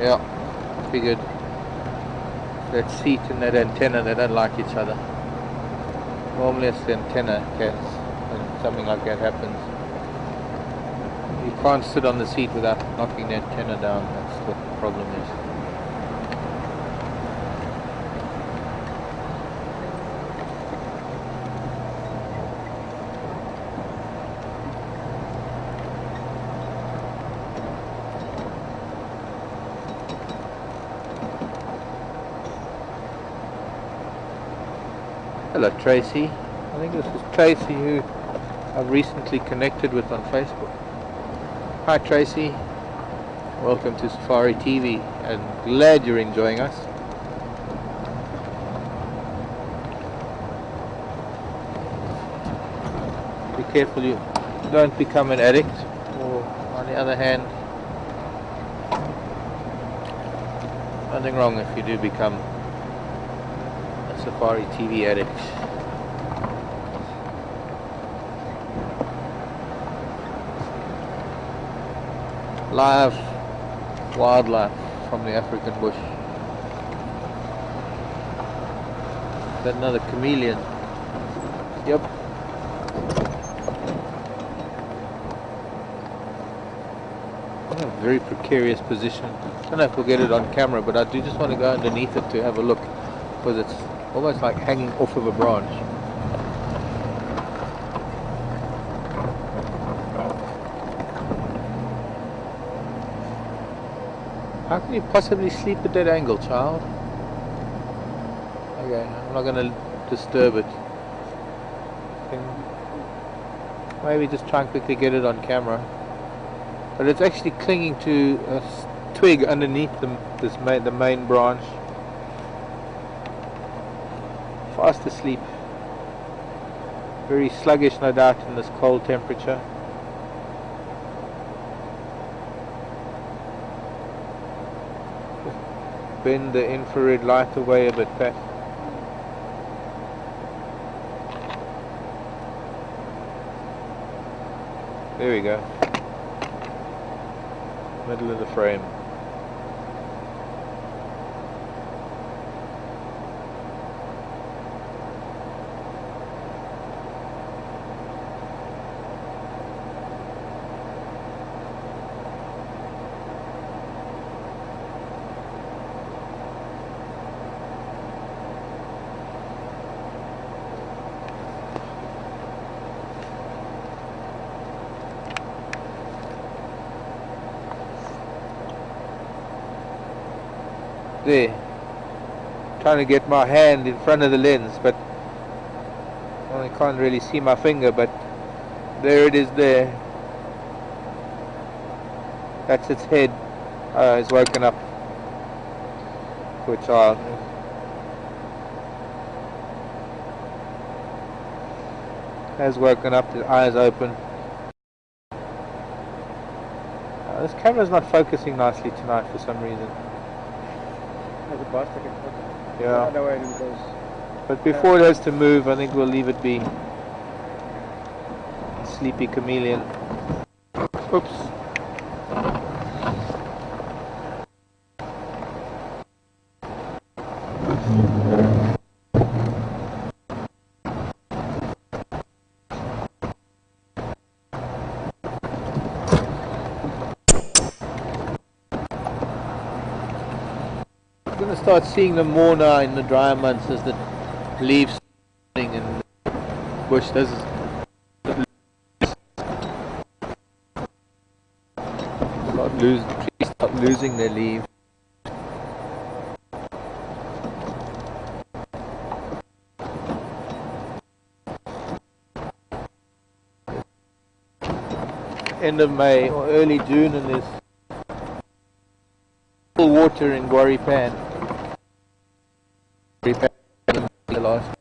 Yeah, figured. That seat and that antenna, they don't like each other. Normally it's the antenna cats when something like that happens. You can't sit on the seat without knocking the antenna down. That's what the problem is. Hello Tracy. I think this is Tracy who I've recently connected with on Facebook. Hi Tracy. Welcome to Safari TV and glad you're enjoying us. Be careful you don't become an addict, or on the other hand, nothing wrong if you do become Safari TV addict. Live wildlife from the African bush. Is that another chameleon? Yep. In a very precarious position. I don't know if we'll get it on camera, but I do just want to go underneath it to have a look, because it's almost like hanging off of a branch. How can you possibly sleep at that angle, child? Okay, I'm not going to disturb it. Maybe just try and quickly get it on camera. but it's actually clinging to a twig underneath the main branch. Fast asleep. Very sluggish, no doubt, in this cold temperature. Bend the infrared light away a bit, Pat. There we go. Middle of the frame. There, trying to get my hand in front of the lens, but I can't really see my finger, but there it is there. That's its head. It's woken up. Poor child. Has woken up, the eyes open. This camera's not focusing nicely tonight for some reason. Yeah. Other way it goes. But before it has to move, I think we'll leave it be. Sleepy chameleon. Oops. I'm going to start seeing them more now in the drier months as the leaves and the bush does trees start losing their leaves. End of May or early June, and there's full water in Guari Pan. The last.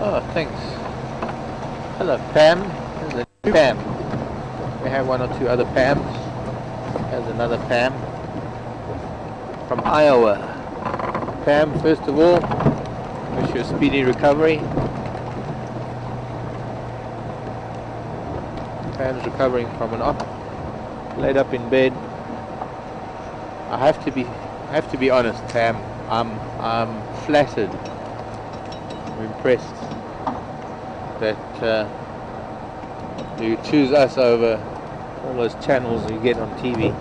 Oh, thanks. Hello, Pam. There's a new Pam. We have one or two other Pams. There's another Pam from Iowa. Pam, first of all, wish you a speedy recovery. Pam's recovering from an op, laid up in bed. I have to be honest, Pam. I'm flattered. I'm impressed that you choose us over all those channels you get on TV.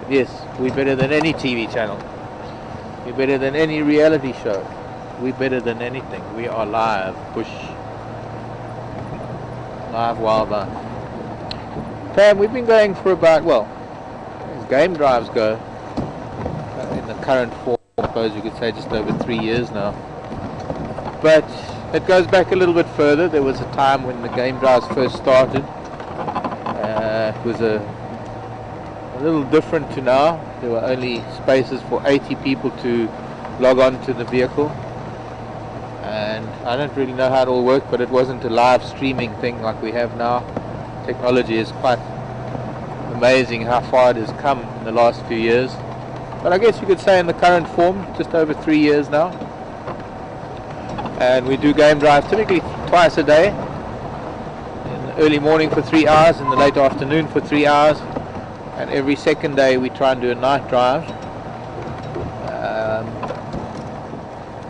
But yes, we're better than any TV channel. We're better than any reality show. We're better than anything. We are live, bush, live wildlife. Pam, we've been going for about, well, as game drives go, in the current form, I suppose you could say just over 3 years now. But it goes back a little bit further. There was a time when the game drives first started. It was a little different to now. There were only spaces for 80 people to log on to the vehicle, and I don't really know how it all worked, but it wasn't a live streaming thing like we have now. Technology is quite amazing how far it has come in the last few years. But I guess you could say in the current form, just over 3 years now. And we do game drive typically twice a day. In the early morning for 3 hours, in the late afternoon for 3 hours. And every second day we try and do a night drive.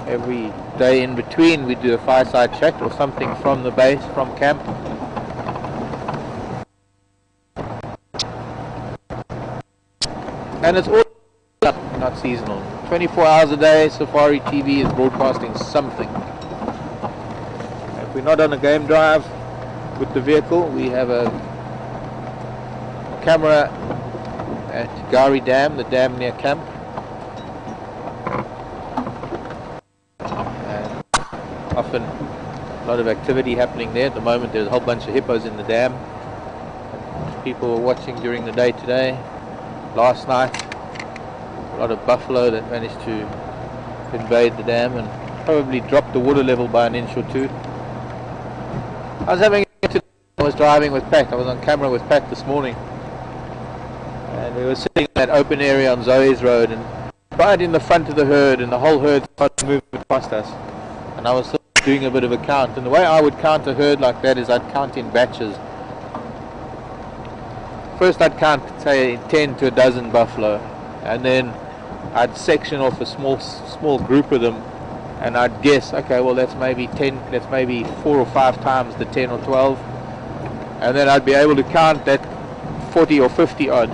Every day in between we do a fireside chat or something from the base, from camp. And it's all not seasonal. 24 hours a day, Safari TV is broadcasting something. If we're not on a game drive with the vehicle, we have a camera at Gari Dam, the dam near camp. And often a lot of activity happening there. At the moment there's a whole bunch of hippos in the dam. People were watching during the day today. Last night, a lot of buffalo that managed to invade the dam and probably dropped the water level by an inch or two. I was driving with Pat. I was on camera with Pat this morning, and we were sitting in that open area on Zoe's Road, and right in the front of the herd, and the whole herd started moving past us. And I was sort of doing a bit of a count, and the way I would count a herd like that is I'd count in batches. First I'd count, say, 10 to a dozen buffalo, and then I'd section off a small group of them, and I'd guess, okay, well that's maybe 4 or 5 times the 10 or 12, and then I'd be able to count that 40 or 50 odd,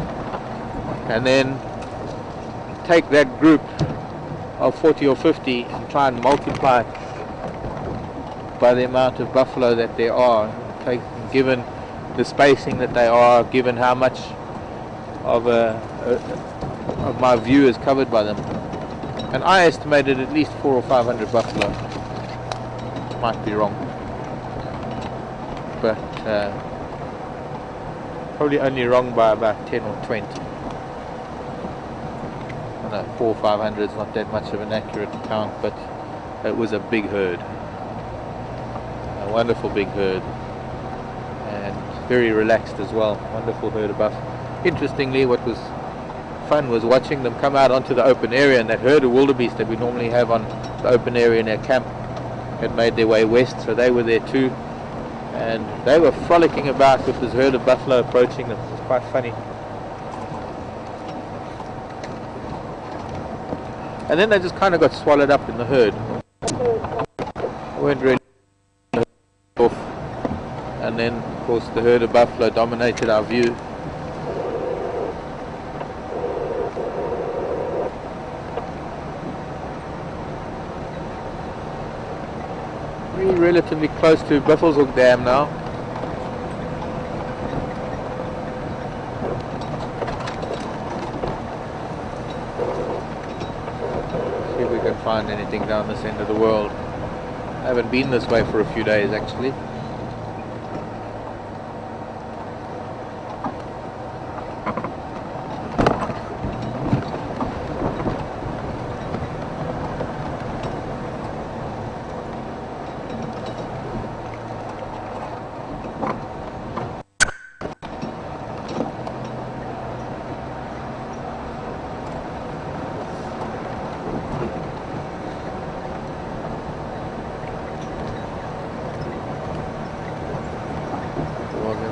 and then take that group of 40 or 50 and try and multiply it by the amount of buffalo that there are, given the spacing that they are, given how much of my view is covered by them. And I estimated at least 400 or 500 buffalo. Might be wrong, but probably only wrong by about 10 or 20. I know 400 or 500 is not that much of an accurate count, but it was a big herd, a wonderful big herd, and very relaxed as well. Wonderful herd of buffalo. Interestingly, what was fun was watching them come out onto the open area, and that herd of wildebeest that we normally have on the open area in our camp had made their way west, so they were there too, and they were frolicking about with this herd of buffalo approaching them. It was quite funny. And then they just kind of got swallowed up in the herd. They weren't really off, and then of course the herd of buffalo dominated our view. Relatively close to Buffelshoek Dam now. See if we can find anything down this end of the world. I haven't been this way for a few days actually.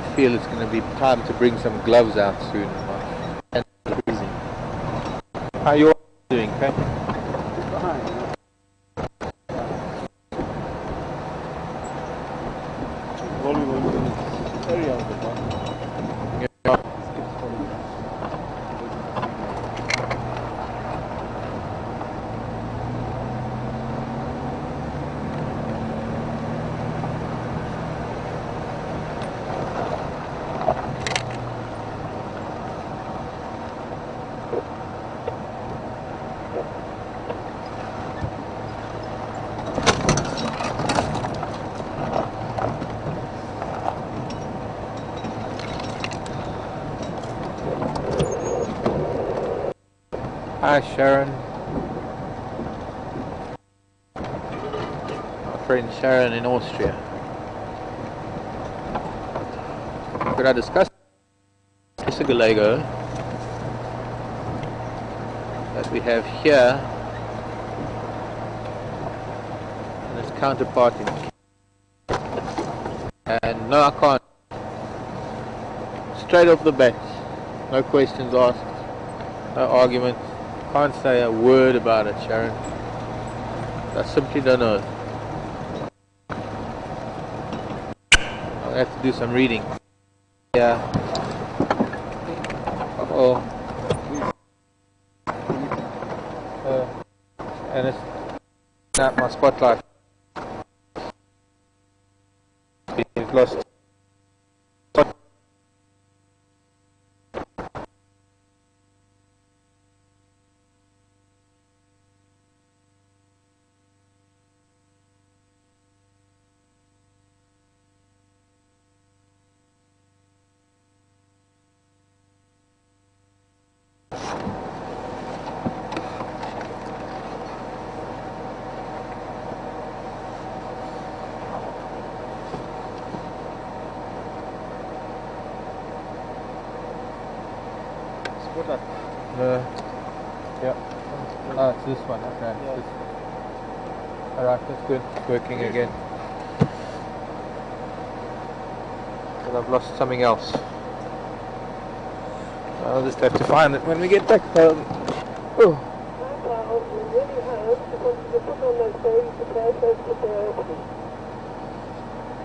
I feel it's going to be time to bring some gloves out soon. And freezing. How are you all doing, Pat? Hi Sharon. My friend Sharon in Austria. Could I discuss Galego that we have here and its counterpart in, and no, I can't. Straight off the bat, no questions asked, no argument, can't say a word about it, Sharon. I simply don't know. I'll have to do some reading. Yeah. Uh-oh. And it's not my spotlight. We've lost. Yeah. Oh, it's this one. Okay. Yeah. Alright, that's good. It's working again. But I've lost something else. I'll just have to find it when we get back home. Oh.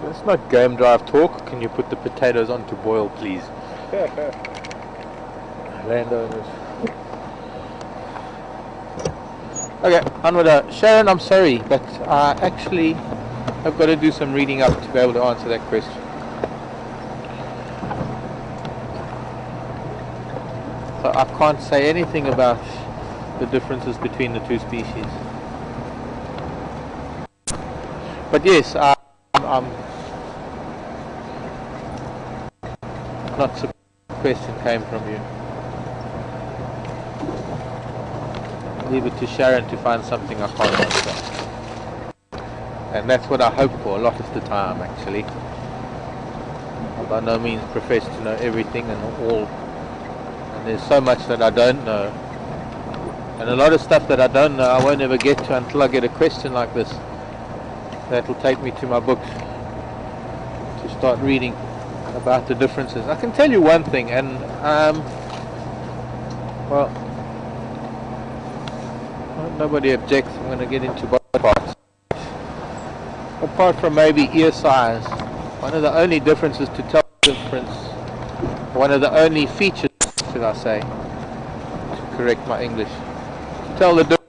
It's not game drive talk. Can you put the potatoes on to boil, please? Landowners. Okay, onward. Sharon, I'm sorry, but I actually have got to do some reading up to be able to answer that question. So I can't say anything about the differences between the two species. But yes, I'm not surprised the question came from you. Leave it to Sharon to find something I can't answer. And that's what I hope for a lot of the time, actually. I by no means profess to know everything and all. And there's so much that I don't know. And a lot of stuff that I don't know I won't ever get to until I get a question like this. That will take me to my books to start reading about the differences. I can tell you one thing, and well, nobody objects. I'm going to get into both parts. Apart from maybe ear size, one of the only differences to tell the difference, one of the only features, should I say, to correct my English, to tell the difference,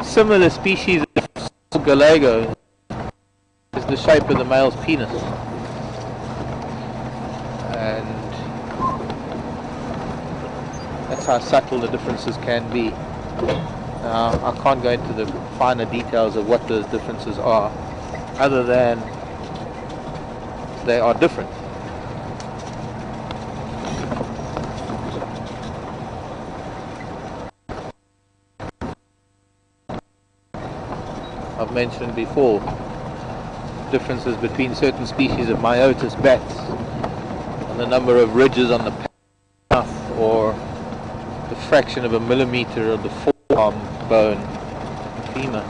similar species of Galego is the shape of the male's penis. And that's how subtle the differences can be. Now, I can't go into the finer details of what those differences are, other than they are different. I've mentioned before differences between certain species of Myotis bats and the number of ridges on the mouth, or the fraction of a millimeter of the forearm bone, femur,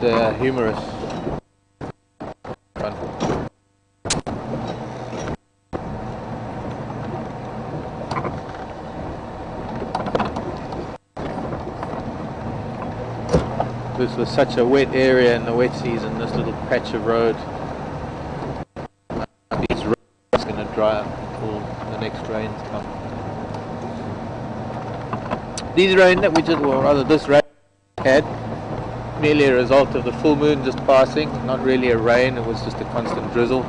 the humerus. This was such a wet area in the wet season, this little patch of road. These roads are going to dry up until the next rains come. These rain that we just, or rather this rain had, merely a result of the full moon just passing, not really a rain, it was just a constant drizzle.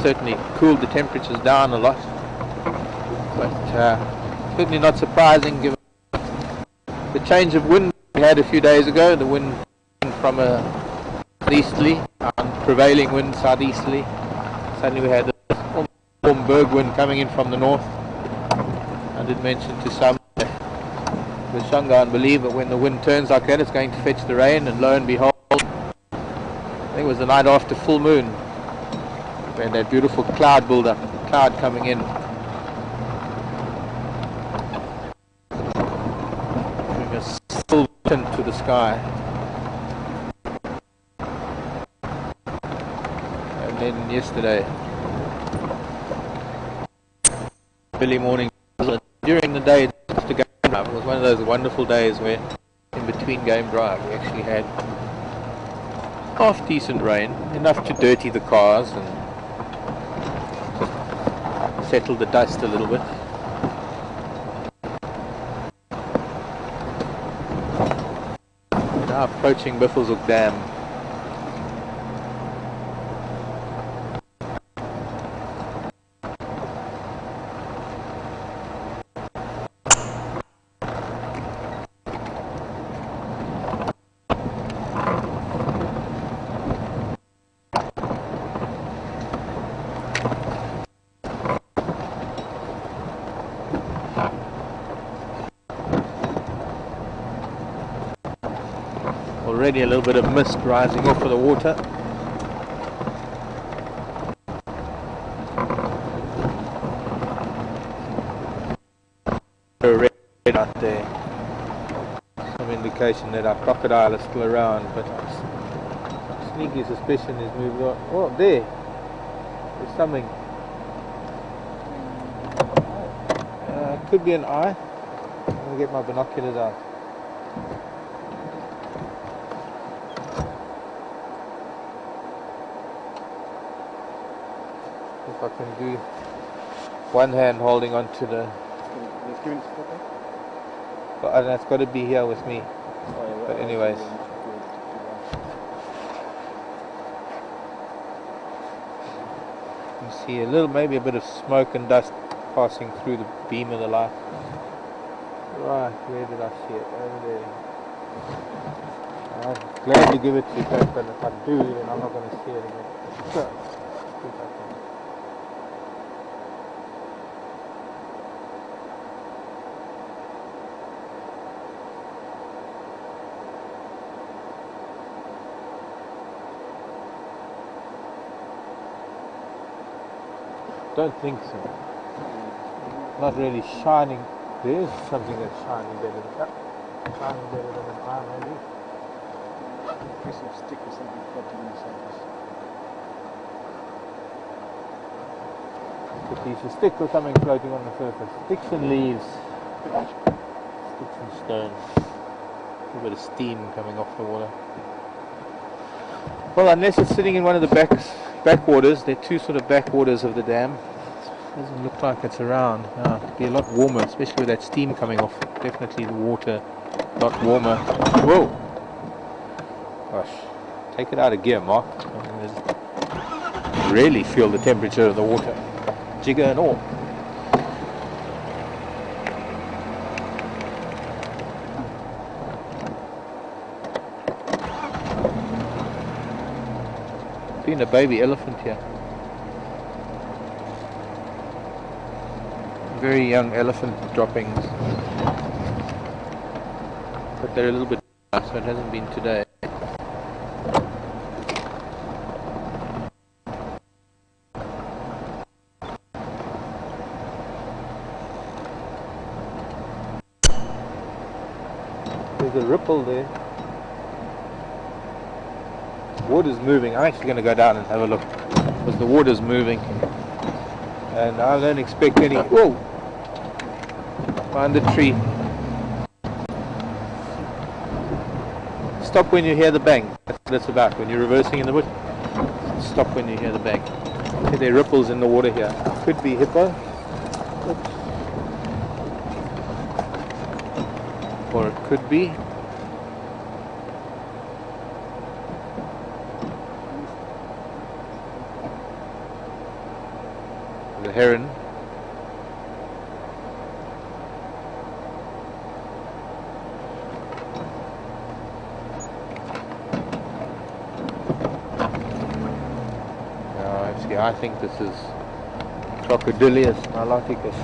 Certainly cooled the temperatures down a lot, but certainly not surprising given the change of wind we had a few days ago. The wind from a easterly, prevailing wind southeasterly. Suddenly we had warm berg wind coming in from the north. I did mention to some the Shangaan believe that when the wind turns like that it's going to fetch the rain, and lo and behold, I think it was the night after full moon, we had that beautiful cloud build-up, cloud coming in, giving a silver tint to the sky. And then yesterday, early morning, during the day after game drive, it was one of those wonderful days where in between game drive we actually had half decent rain, enough to dirty the cars and just settle the dust a little bit. Now approaching Buffelshoek Dam. Already a little bit of mist rising off of the water. Red out there. Some indication that our crocodile is still around, but sneaky suspicion is moved on. Oh, there's something. Could be an eye. I'm going to get my binoculars out. If I can do one hand holding on to the... But that's got to be here with me. But anyways. You see a little, maybe a bit of smoke and dust passing through the beam of the light. Right, where did I see it? Over there. I'd gladly give it to you, but if I do, then I'm not going to see it again. So, don't think so. Not really shining. There is something that's shining better than that. Shining better than an eye, maybe. A piece of stick or something floating on the surface. A piece of stick or something floating on the surface. Sticks and leaves. Sticks and stones. A little bit of steam coming off the water. Well, unless it's sitting in one of the backwaters, there are two sort of backwaters of the dam. Doesn't look like it's around. It'd be a lot warmer, especially with that steam coming off. Definitely the water a lot warmer. Whoa! Gosh, take it out of gear, Mark. Really feel the temperature of the water, jigger and all. Been a baby elephant here. Very young elephant droppings, but they're a little bit dark, so it hasn't been today. There's a ripple there. Water's moving. I'm actually going to go down and have a look because the water's moving, and I don't expect any. Whoa! Find the tree. Stop when you hear the bang. That's what it's about. When you're reversing in the bush, stop when you hear the bang. Okay, there are ripples in the water here. Could be hippo. Oops. Or it could be the heron. I think this is Crocodilius niloticus.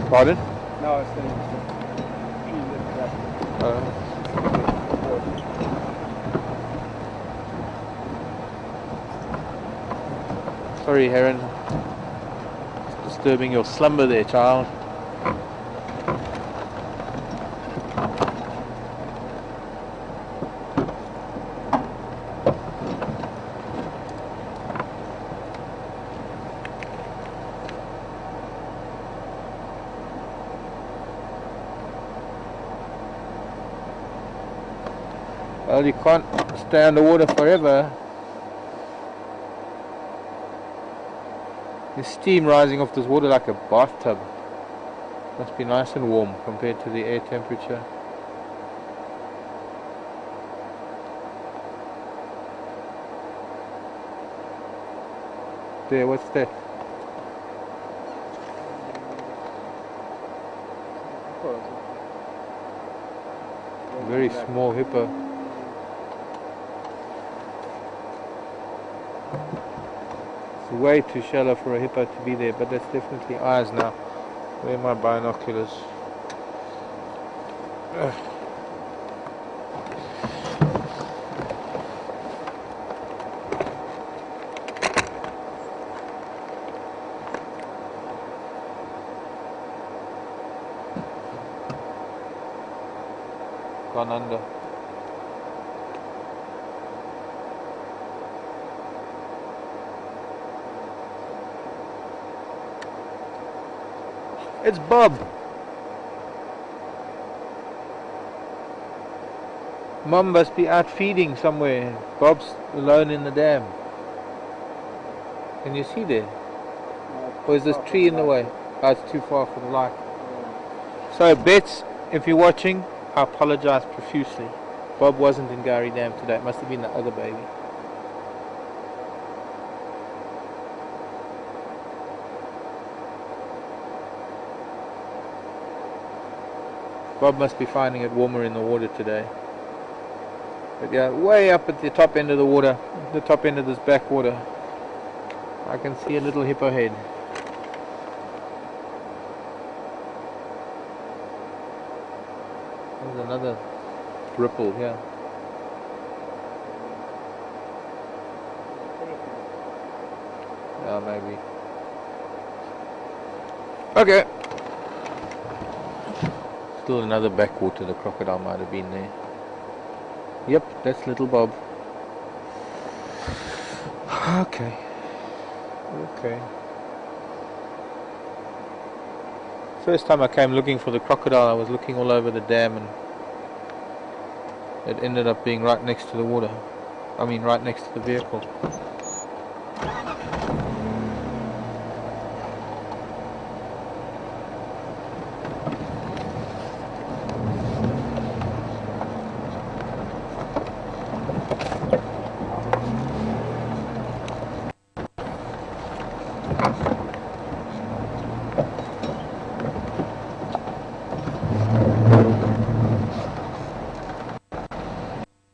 Pardon? No, it's the tree that Sorry, Heron. Disturbing your slumber there, child. Well, you can't stay underwater forever. There's steam rising off this water like a bathtub. Must be nice and warm compared to the air temperature. There, what's that? Very small hippo. It's way too shallow for a hippo to be there, but that's definitely eyes now. Where are my binoculars? Ugh. Gone under. It's Bob. Mum must be out feeding somewhere. Bob's alone in the dam. Can you see there? Or is this tree in the way? Oh, it's too far for the light. So, Bets, if you're watching, I apologize profusely. Bob wasn't in Gowrie Dam today. It must have been the other baby. Bob must be finding it warmer in the water today. But yeah, way up at the top end of the water, the top end of this backwater, I can see a little hippo head. There's another ripple here. Yeah, maybe. Okay. Still another backwater, the crocodile might have been there. Yep, that's little Bob. Okay. Okay. First time I came looking for the crocodile, I was looking all over the dam and it ended up being right next to the water. I mean right next to the vehicle.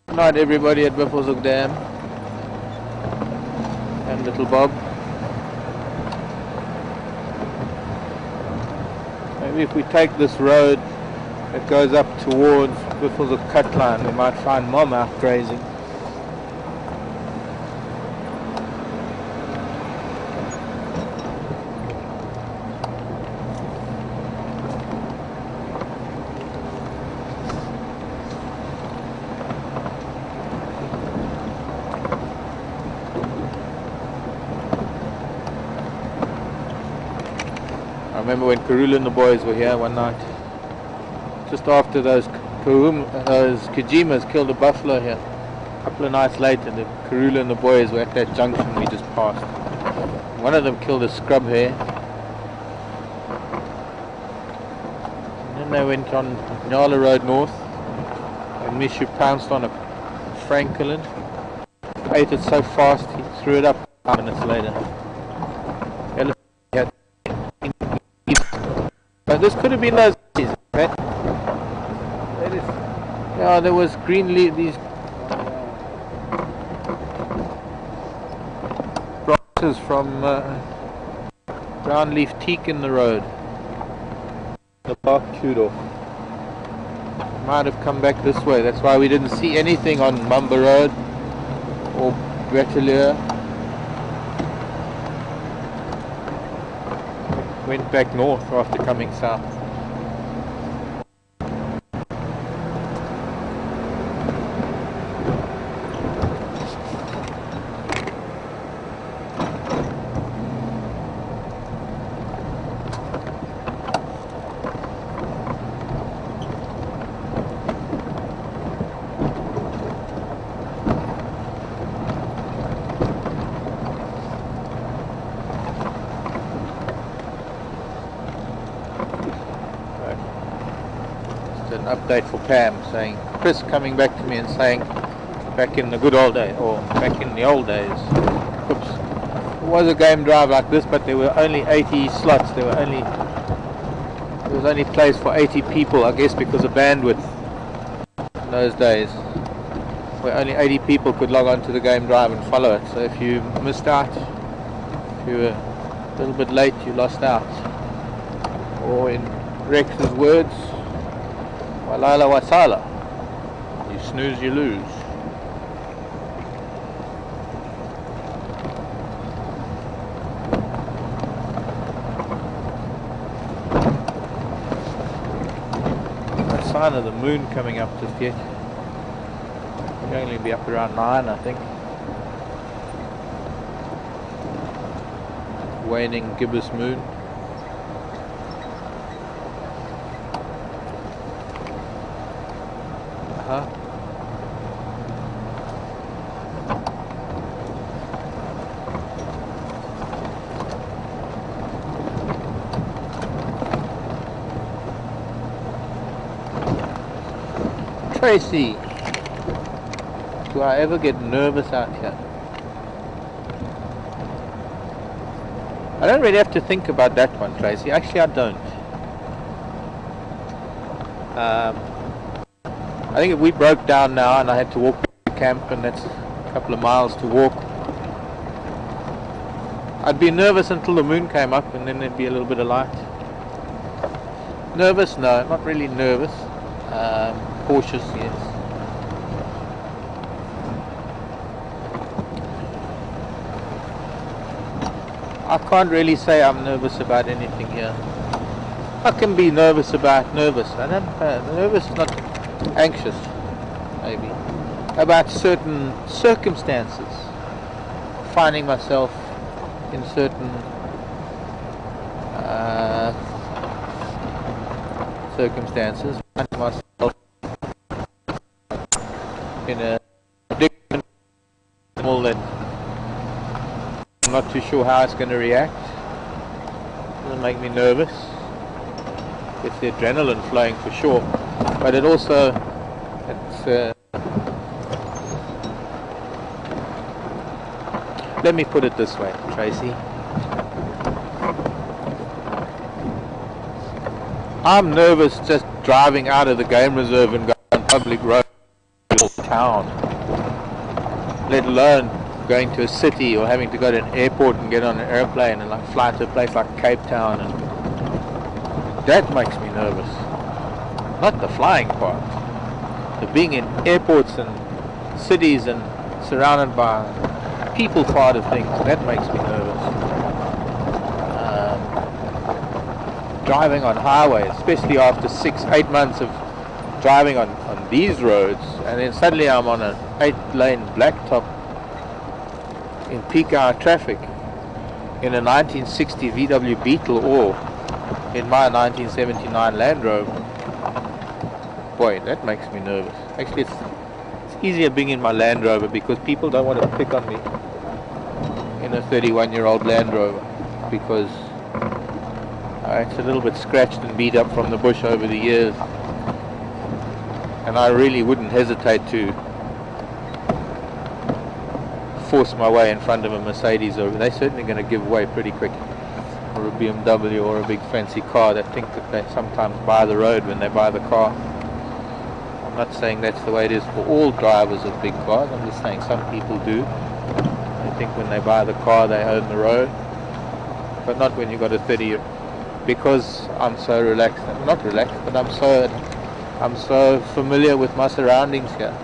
Good night everybody at Buffelshoek Dam and little Bob. Maybe if we take this road that goes up towards Buffelshoek cut line, we might find Mom out grazing. I remember when Karula and the boys were here one night, just after those Kajimas killed a buffalo here. A couple of nights later, the Karula and the boys were at that junction we just passed. One of them killed a scrub hare. And then they went on Nyala Road North, and Mishu pounced on a francolin. Ate it so fast he threw it up 5 minutes later. This could have been those trees, right? Yeah, there was green leaf, these meters from brown leaf teak in the road. The bark chewed off. Might have come back this way. That's why we didn't see anything on Mumba Road or Brettelier. Went back north after coming south. An update for Pam saying, Chris coming back to me and saying, back in the good old days, or back in the old days, oops, it was a game drive like this, but there were only 80 slots. There was only place for 80 people, I guess because of bandwidth in those days, where only 80 people could log on to the game drive and follow it. So if you missed out, if you were a little bit late, you lost out. Or in Rex's words, Walala wasala. You snooze, you lose. No sign of the moon coming up just yet. It'll only be up around 9, I think. Waning gibbous moon. Tracy, do I ever get nervous out here? I don't really have to think about that one, Tracy. Actually, I don't. I think if we broke down now and I had to walk back to camp, and that's a couple of miles to walk, I'd be nervous until the moon came up, and then there'd be a little bit of light. Nervous? No, not really nervous. Cautious, yes. I can't really say I'm nervous about anything here. I can be nervous about nervous. I don't nervous, not anxious, maybe. About certain circumstances. Finding myself in certain circumstances. Finding myself in a predicament that I'm not too sure how it's going to react. Doesn't make me nervous. It's the adrenaline flowing for sure, but it also, let me put it this way, Tracy. I'm nervous just driving out of the game reserve and going on public road to town, let alone going to a city or having to go to an airport and get on an airplane and like fly to a place like Cape Town, and that makes me nervous. Not the flying part. The being in airports and cities and surrounded by people part of things, that makes me nervous. Driving on highways, especially after 6-8 months of driving on these roads, and then suddenly I'm on an 8-lane blacktop in peak hour traffic in a 1960 VW Beetle or in my 1979 Land Rover. Boy, that makes me nervous. Actually, it's easier being in my Land Rover because people don't want to pick on me in a 31-year-old Land Rover because it's a little bit scratched and beat up from the bush over the years, and I really wouldn't hesitate to force my way in front of a Mercedes. Or they're certainly going to give way pretty quick, or a BMW or a big fancy car that think that they sometimes buy the road when they buy the car. I'm not saying that's the way it is for all drivers of big cars. I'm just saying some people do. They think when they buy the car they own the road, but not when you got a 30. Because I'm so relaxed, not relaxed, but I'm so familiar with my surroundings here.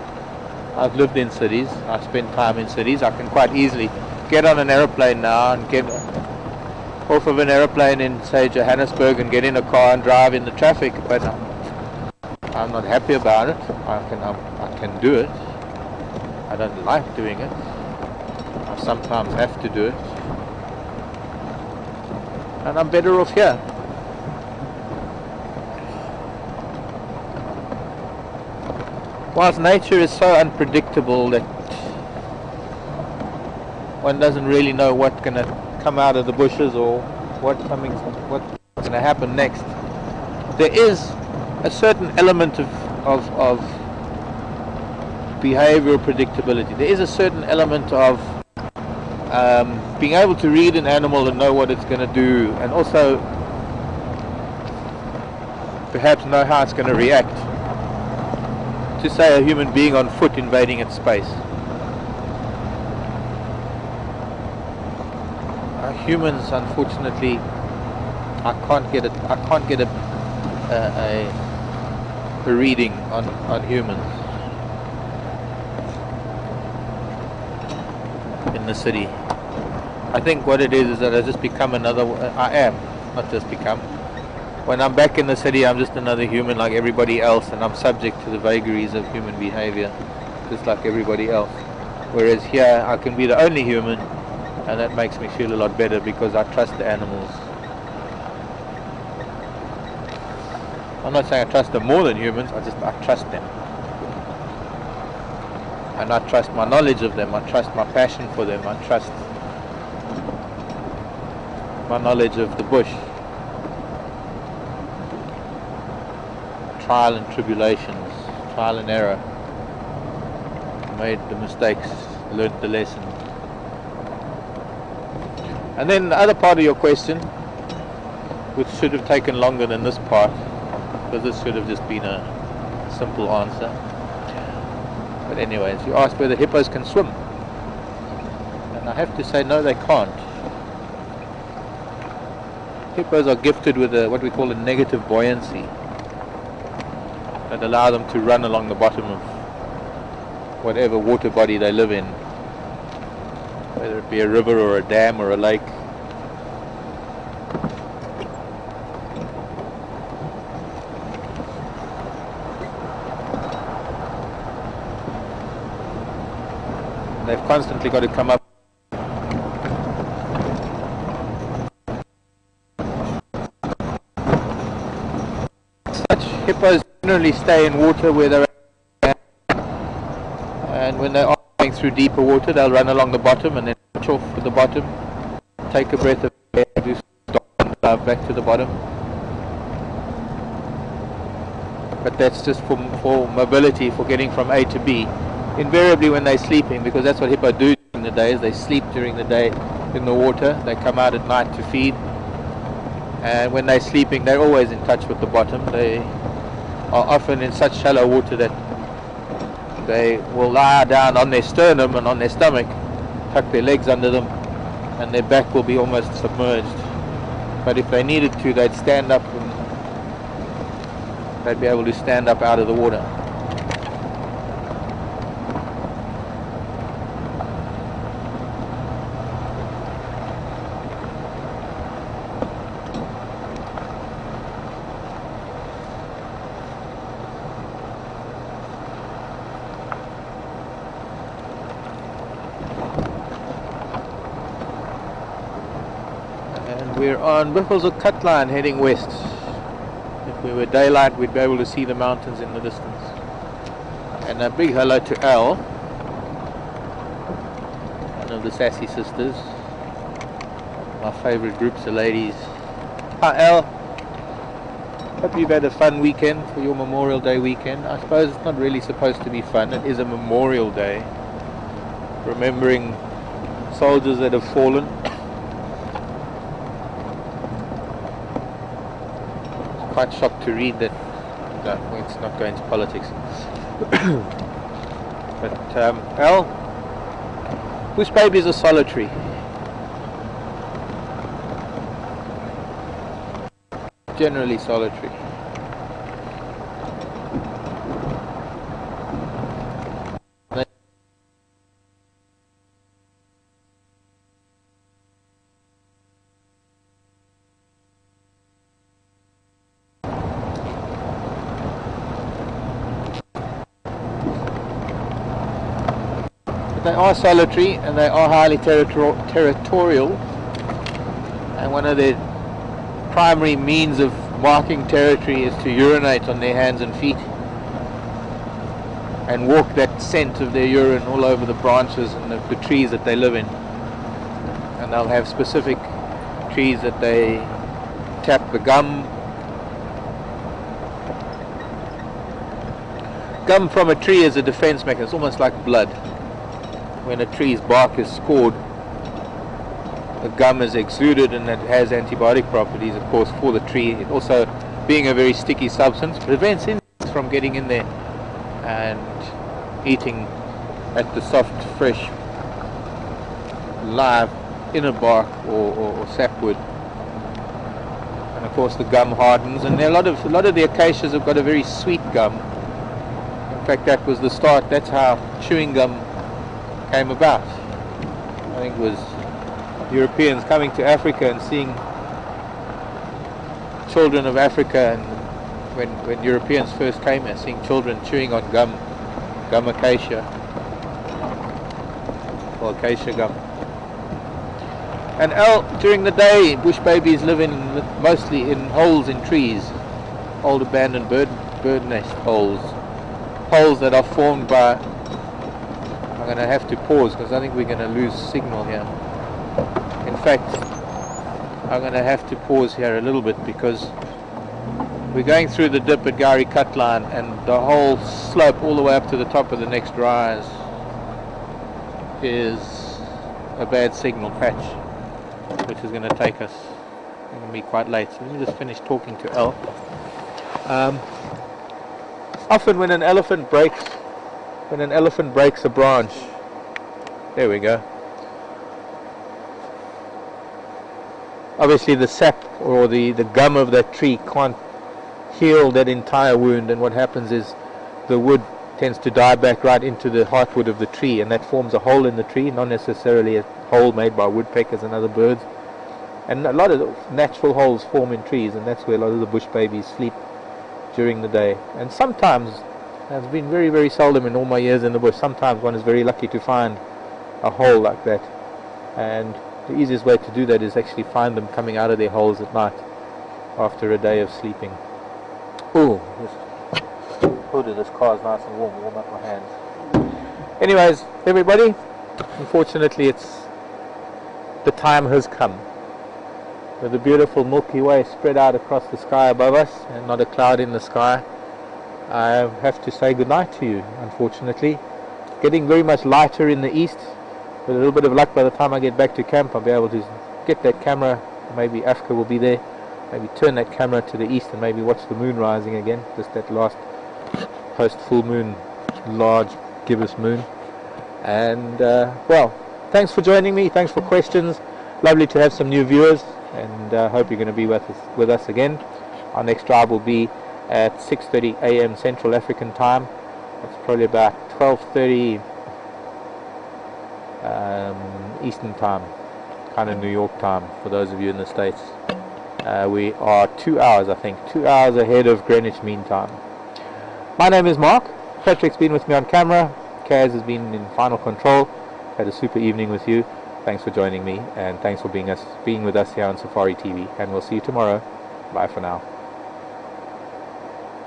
I've lived in cities, I spend time in cities. I can quite easily get on an aeroplane now and get off of an aeroplane in, say, Johannesburg and get in a car and drive in the traffic, but I'm not happy about it. I can do it. I don't like doing it. I sometimes have to do it. And I'm better off here. Whilst nature is so unpredictable that one doesn't really know what's going to come out of the bushes or what's going to happen next, there is a certain element of behavioral predictability. There is a certain element of being able to read an animal and know what it's going to do, and also perhaps know how it's going to react to, say, a human being on foot invading its space. Humans, unfortunately, I can't get a reading on humans in the city. I think what it is that I just become another. I am, not just become. When I'm back in the city, I'm just another human like everybody else, and I'm subject to the vagaries of human behavior, just like everybody else. Whereas here, I can be the only human, and that makes me feel a lot better because I trust the animals. I'm not saying I trust them more than humans, I trust them. And I trust my knowledge of them, I trust my passion for them, I trust my knowledge of the bush. Trial and tribulations, trial and error. Made the mistakes, learned the lesson. And then the other part of your question, which should have taken longer than this part, because this should have just been a simple answer. But anyways, you asked whether hippos can swim. And I have to say no, they can't. Hippos are gifted with what we call a negative buoyancy that allow them to run along the bottom of whatever water body they live in, whether it be a river or a dam or a lake. They've constantly got to come up. Such hippos generally stay in water where they're at, and when they are going through deeper water, they'll run along the bottom and then touch off at the bottom, take a breath of air, do stop and dive back to the bottom. But that's just for mobility, for getting from A to B. Invariably when they're sleeping, because that's what hippos do during the day, is they sleep during the day in the water. They come out at night to feed, and when they're sleeping they're always in touch with the bottom. They are often in such shallow water that they will lie down on their sternum and on their stomach, tuck their legs under them, and their back will be almost submerged. But if they needed to, they'd stand up and they'd be able to stand up out of the water. We're on Buffelshoek cut line heading west. If we were daylight, we'd be able to see the mountains in the distance. And a big hello to Al, one of the Sassy sisters. My favorite groups of ladies. Hi Al. Hope you've had a fun weekend for your Memorial Day weekend. I suppose it's not really supposed to be fun. It is a Memorial Day, remembering soldiers that have fallen. Quite shocked to read that. No, let's not go into politics. But Al, Bush babies are solitary. Generally solitary. They are solitary and they are highly territorial, and one of their primary means of marking territory is to urinate on their hands and feet and walk that scent of their urine all over the branches and the trees that they live in. And they'll have specific trees that they tap the gum from a tree is a defense mechanism. It's almost like blood. When a tree's bark is scored, the gum is exuded, and it has antibiotic properties, of course, for the tree. It also, being a very sticky substance, prevents insects from getting in there and eating at the soft, fresh, live inner bark or sapwood. And of course, the gum hardens, and there are a lot of the acacias have got a very sweet gum. In fact, that was the start. That's how chewing gum came about. I think it was Europeans coming to Africa and seeing children of Africa, and when Europeans first came here, seeing children chewing on gum acacia, or acacia gum. And during the day, bush babies live mostly in holes in trees, old abandoned bird nest holes that are formed by. I'm going to have to pause because I think we're going to lose signal here. In fact, I'm going to have to pause here a little bit because we're going through the dip at Gowrie Cut Line, and the whole slope all the way up to the top of the next rise is a bad signal patch, which is going to take us. It's going to be quite late. So let me just finish talking to El. Often when an elephant breaks a branch, there we go. Obviously the sap or the gum of that tree can't heal that entire wound, and what happens is the wood tends to die back right into the heartwood of the tree, and that forms a hole in the tree, not necessarily a hole made by woodpeckers and other birds. And a lot of natural holes form in trees, and that's where a lot of the bush babies sleep during the day. And sometimes, it's been very, very seldom in all my years in the bush, sometimes one is very lucky to find a hole like that. And the easiest way to do that is actually find them coming out of their holes at night after a day of sleeping. Oh, this hood of this car is nice and warm up my hands. Anyways, everybody, unfortunately the time has come. With the beautiful Milky Way spread out across the sky above us and not a cloud in the sky, I have to say goodnight to you, unfortunately. Getting very much lighter in the east. With a little bit of luck, by the time I get back to camp, I'll be able to get that camera. Maybe Africa will be there. Maybe turn that camera to the east and maybe watch the moon rising again. Just that last post-full moon, large gibbous moon. And, well, thanks for joining me. Thanks for questions. Lovely to have some new viewers. And I hope you're going to be with us again. Our next drive will be at 6:30 a.m. Central African time. It's probably about 12:30 Eastern time, kind of New York time for those of you in the States. We are 2 hours, I think, 2 hours ahead of Greenwich Mean Time. My name is Mark. Patrick's been with me on camera. Kaz has been in final control. Had a super evening with you. Thanks for joining me, and thanks for being with us here on Safari TV. And we'll see you tomorrow. Bye for now.